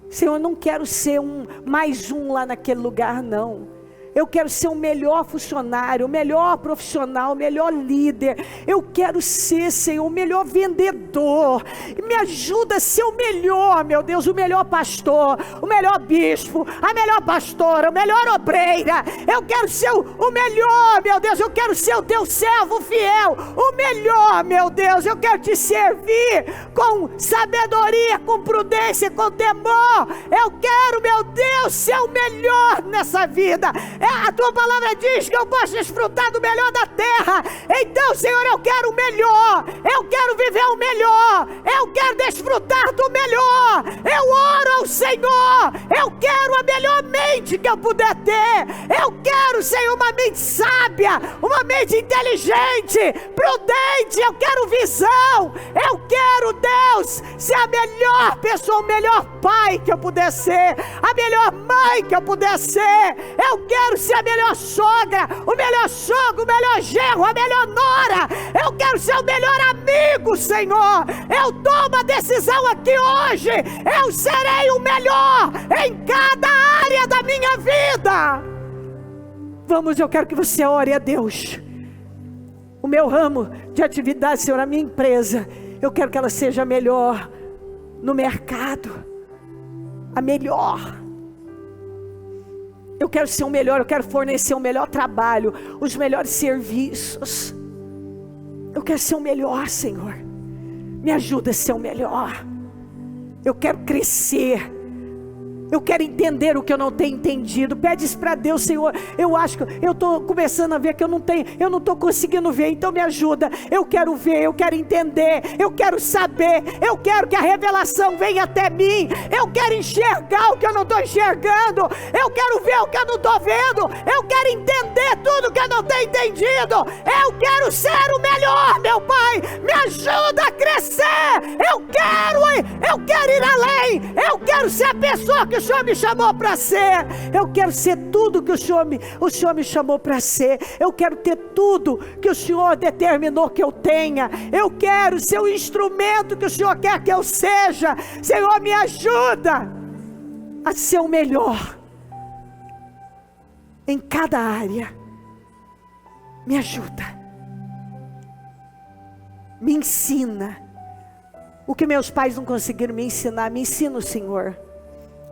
Senhor, eu não quero ser mais um lá naquele lugar, não. Eu quero ser o melhor funcionário, o melhor profissional, o melhor líder. Eu quero ser, Senhor, o melhor vendedor. Me ajuda a ser o melhor, meu Deus, o melhor pastor, o melhor bispo, a melhor pastora, a melhor obreira. Eu quero ser o melhor, meu Deus. Eu quero ser o teu servo fiel, o melhor, meu Deus. Eu quero te servir com sabedoria, com prudência, com temor. Eu quero, meu Deus, ser o melhor nessa vida. A tua palavra diz que eu posso desfrutar do melhor da terra. Então, Senhor, eu quero o melhor. Eu quero viver o melhor. Eu quero desfrutar do melhor. Eu oro ao Senhor. Eu quero a melhor mente que eu puder ter. Eu quero, Senhor, uma mente sábia, uma mente inteligente, prudente. Eu quero visão. Eu quero, Deus, ser a melhor pessoa, o melhor pai que eu puder ser, a melhor mãe que eu puder ser. Eu quero ser a melhor sogra, o melhor sogro, o melhor genro, a melhor nora. Eu quero ser o melhor amigo, Senhor. Eu tomo a decisão aqui hoje. Eu serei o melhor em cada área da minha vida. Vamos, eu quero que você ore a Deus. O meu ramo de atividade, Senhor, a minha empresa, eu quero que ela seja a melhor no mercado, a melhor. Eu quero ser o melhor, eu quero fornecer o melhor trabalho, os melhores serviços. Eu quero ser o melhor, Senhor. Me ajuda a ser o melhor. Eu quero crescer. Eu quero entender o que eu não tenho entendido. Pede isso para Deus, Senhor. Eu acho que eu estou começando a ver que eu não estou conseguindo ver. Então me ajuda. Eu quero ver, eu quero entender, eu quero saber. Eu quero que a revelação venha até mim. Eu quero enxergar o que eu não estou enxergando. Eu quero ver o que eu não estou vendo. Eu quero entender tudo que eu não tenho entendido. Eu quero ser o melhor, meu Pai. Me ajuda a crescer. Eu quero ir além. Eu quero ser a pessoa que o Senhor me chamou para ser. Eu quero ser tudo que o Senhor me chamou para ser. Eu quero ter tudo que o Senhor determinou que eu tenha. Eu quero ser o instrumento que o Senhor quer que eu seja. Senhor, me ajuda a ser o melhor em cada área. Me ajuda. Me ensina o que meus pais não conseguiram me ensinar. Me ensina, Senhor.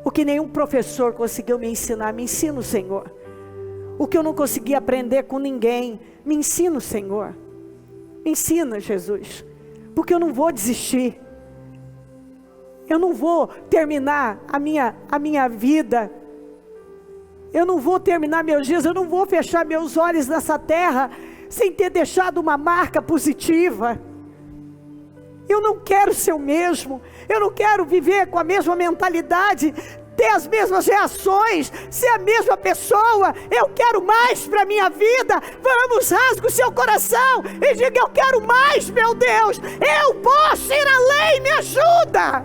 O que nenhum professor conseguiu me ensinar, me ensina, Senhor. O que eu não consegui aprender com ninguém, me ensina, Senhor. Me ensina, Jesus. Porque eu não vou desistir. Eu não vou terminar a minha vida. Eu não vou terminar meus dias. Eu não vou fechar meus olhos nessa terra sem ter deixado uma marca positiva. Eu não quero ser o mesmo. Eu não quero viver com a mesma mentalidade, ter as mesmas reações, ser a mesma pessoa. Eu quero mais para a minha vida. Vamos, rasga o seu coração e diga: eu quero mais, meu Deus. Eu posso ir além, me ajuda.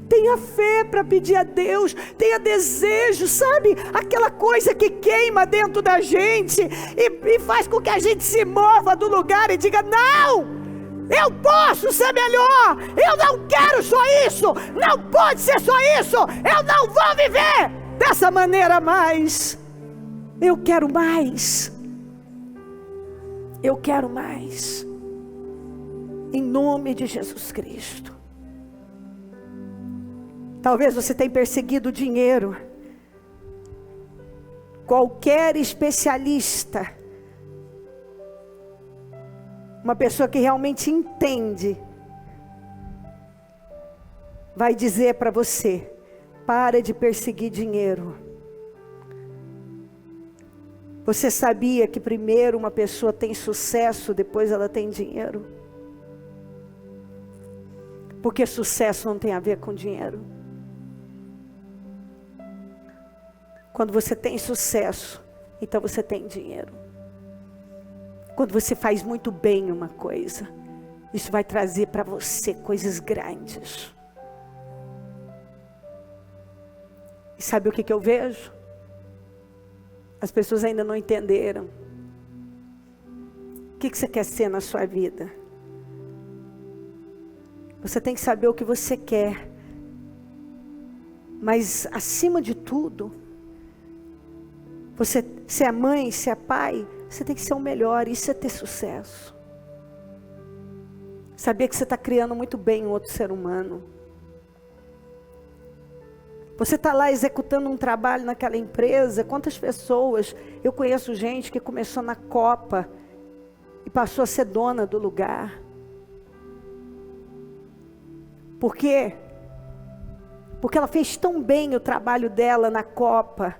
Tenha fé para pedir a Deus, tenha desejo, sabe? Aquela coisa que queima dentro da gente e faz com que a gente se mova do lugar e diga: não! Eu posso ser melhor. Eu não quero só isso. Não pode ser só isso. Eu não vou viver dessa maneira mais. Eu quero mais. Eu quero mais. Em nome de Jesus Cristo. Talvez você tenha perseguido o dinheiro. Qualquer especialista uma pessoa que realmente entende, vai dizer para você: para de perseguir dinheiro. Você sabia que primeiro uma pessoa tem sucesso, depois ela tem dinheiro? Porque sucesso não tem a ver com dinheiro. Quando você tem sucesso, então você tem dinheiro. Quando você faz muito bem uma coisa, isso vai trazer para você coisas grandes. E sabe o que eu vejo? As pessoas ainda não entenderam. O que você quer ser na sua vida? Você tem que saber o que você quer. Mas acima de tudo, você, se é mãe, se é pai, você tem que ser o melhor. Isso é ter sucesso. Saber que você está criando muito bem um outro ser humano. Você está lá executando um trabalho naquela empresa. Quantas pessoas, eu conheço gente que começou na Copa e passou a ser dona do lugar. Por quê? Porque ela fez tão bem o trabalho dela na Copa,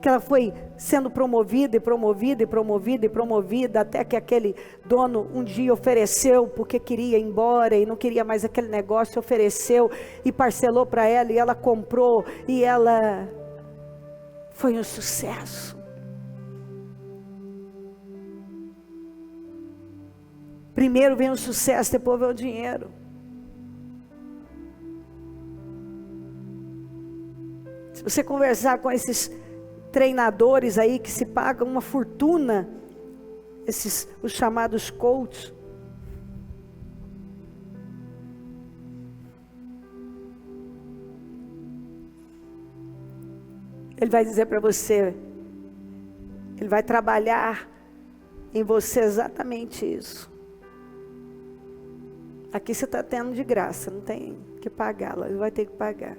que ela foi sendo promovida e promovida e promovida e promovida, até que aquele dono um dia ofereceu, porque queria ir embora e não queria mais aquele negócio, ofereceu e parcelou para ela, e ela comprou, e ela foi um sucesso. Primeiro vem o sucesso, depois vem o dinheiro. Se você conversar com esses treinadores aí que se pagam uma fortuna, os chamados coaches, ele vai dizer para você, ele vai trabalhar em você exatamente isso. Aqui você está tendo de graça, não tem que pagar, lá ele vai ter que pagar.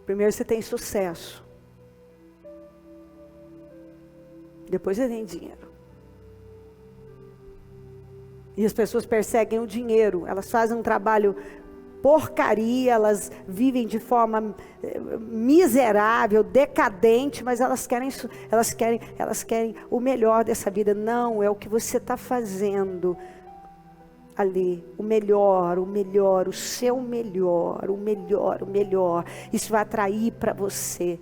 Primeiro você tem sucesso. Depois você tem dinheiro. E as pessoas perseguem o dinheiro. Elas fazem um trabalho porcaria. Elas vivem de forma miserável, decadente. Mas elas querem o melhor dessa vida. Não, é o que você está fazendo ali. O melhor, o seu melhor, o melhor. Isso vai atrair para você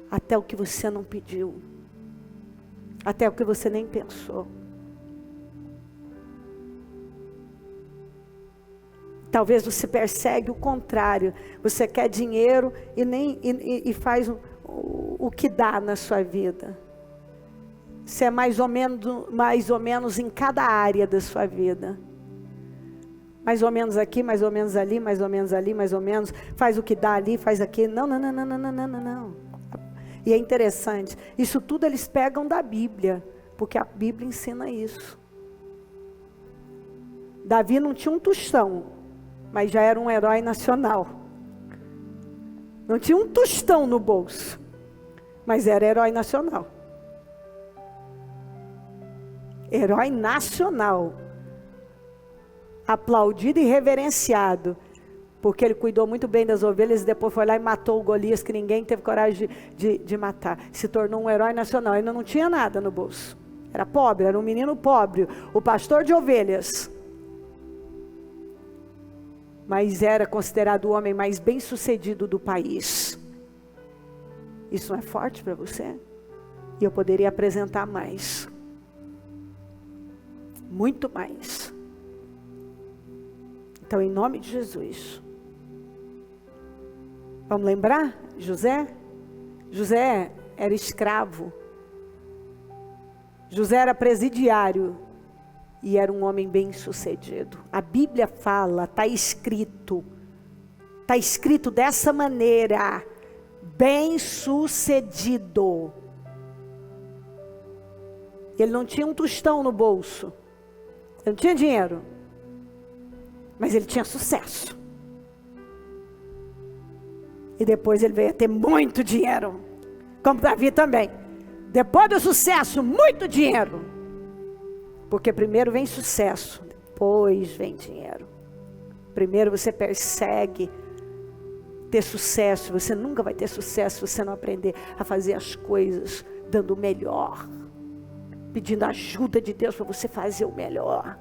até o que você não pediu. Até o que você nem pensou. Talvez você persegue o contrário. Você quer dinheiro e faz o que dá na sua vida. Você é mais ou menos em cada área da sua vida. Mais ou menos aqui, mais ou menos ali, mais ou menos ali, mais ou menos. Faz o que dá ali, faz aqui. Não. E é interessante, isso tudo eles pegam da Bíblia, porque a Bíblia ensina isso. Davi não tinha um tostão, mas já era um herói nacional. Não tinha um tostão no bolso, mas era herói nacional. Herói nacional. Aplaudido e reverenciado. Porque ele cuidou muito bem das ovelhas e depois foi lá e matou o Golias, que ninguém teve coragem de matar. Se tornou um herói nacional. Ainda não tinha nada no bolso. Era pobre, era um menino pobre. O pastor de ovelhas. Mas era considerado o homem mais bem sucedido do país. Isso não é forte para você? E eu poderia apresentar mais. Muito mais. Então, em nome de Jesus. Vamos lembrar? José? José era escravo. José era presidiário. E era um homem bem sucedido. A Bíblia fala, está escrito dessa maneira, bem sucedido. Ele não tinha um tostão no bolso. Ele não tinha dinheiro. Mas ele tinha sucesso. E depois ele veio a ter muito dinheiro. Como Davi também. Depois do sucesso, muito dinheiro. Porque primeiro vem sucesso, depois vem dinheiro. Primeiro você persegue ter sucesso. Você nunca vai ter sucesso se você não aprender a fazer as coisas dando o melhor, pedindo a ajuda de Deus para você fazer o melhor,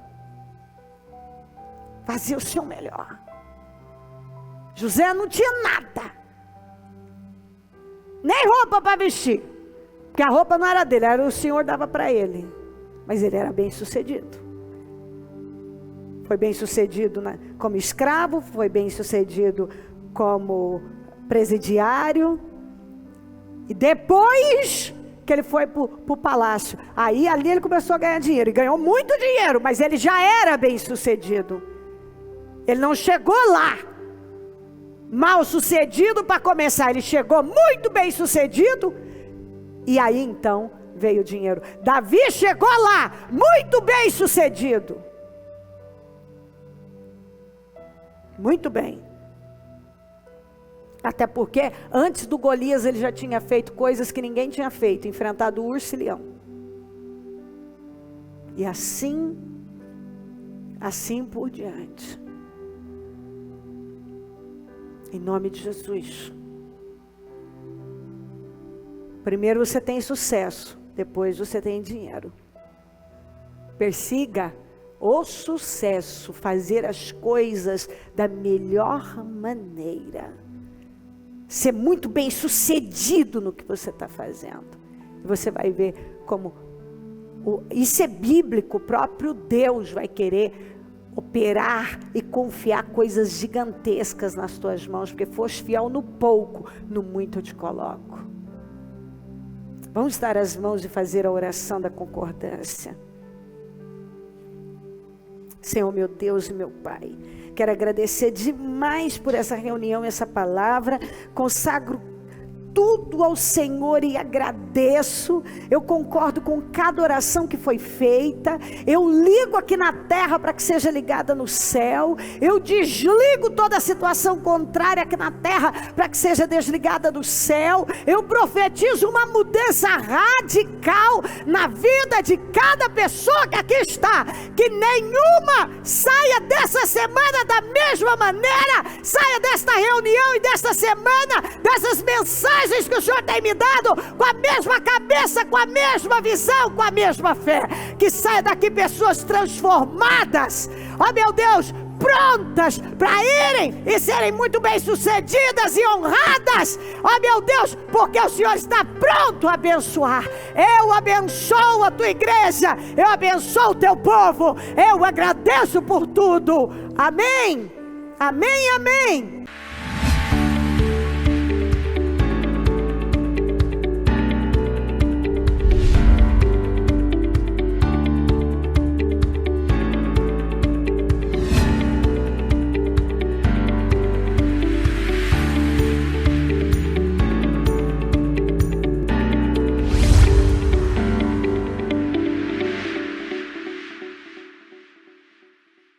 fazer o seu melhor. José não tinha nada, nem roupa para vestir, porque a roupa não era dele, era o Senhor dava para ele, mas ele era bem sucedido. Foi bem sucedido como escravo, foi bem sucedido como presidiário, e depois que ele foi para o palácio, aí ali ele começou a ganhar dinheiro, e ganhou muito dinheiro, mas ele já era bem sucedido. Ele não chegou lá mal sucedido para começar, ele chegou muito bem sucedido, e aí então veio o dinheiro. Davi chegou lá muito bem sucedido, muito bem, até porque antes do Golias ele já tinha feito coisas que ninguém tinha feito, enfrentado o urso e leão, e assim por diante. Em nome de Jesus. Primeiro você tem sucesso, depois você tem dinheiro. Persiga o sucesso, fazer as coisas da melhor maneira. Ser muito bem sucedido no que você está fazendo. E você vai ver como isso é bíblico, o próprio Deus vai querer operar e confiar coisas gigantescas nas tuas mãos, porque foste fiel no pouco, no muito eu te coloco. Vamos dar as mãos e fazer a oração da concordância. Senhor, meu Deus e meu Pai, quero agradecer demais por essa reunião, essa palavra. Consagro tudo ao Senhor e agradeço. Eu concordo com cada oração que foi feita. Eu ligo aqui na terra para que seja ligada no céu. Eu desligo toda a situação contrária aqui na terra para que seja desligada do céu. Eu profetizo uma mudança radical na vida de cada pessoa que aqui está. Que nenhuma saia dessa semana da mesma maneira. Saia desta reunião e desta semana, dessas mensagens que o Senhor tem me dado, com a mesma cabeça, com a mesma visão, com a mesma fé. Que saia daqui pessoas transformadas, ó meu Deus, prontas para irem e serem muito bem sucedidas e honradas, ó meu Deus, porque o Senhor está pronto a abençoar. Eu abençoo a tua igreja, eu abençoo o teu povo, eu agradeço por tudo. Amém, amém, amém.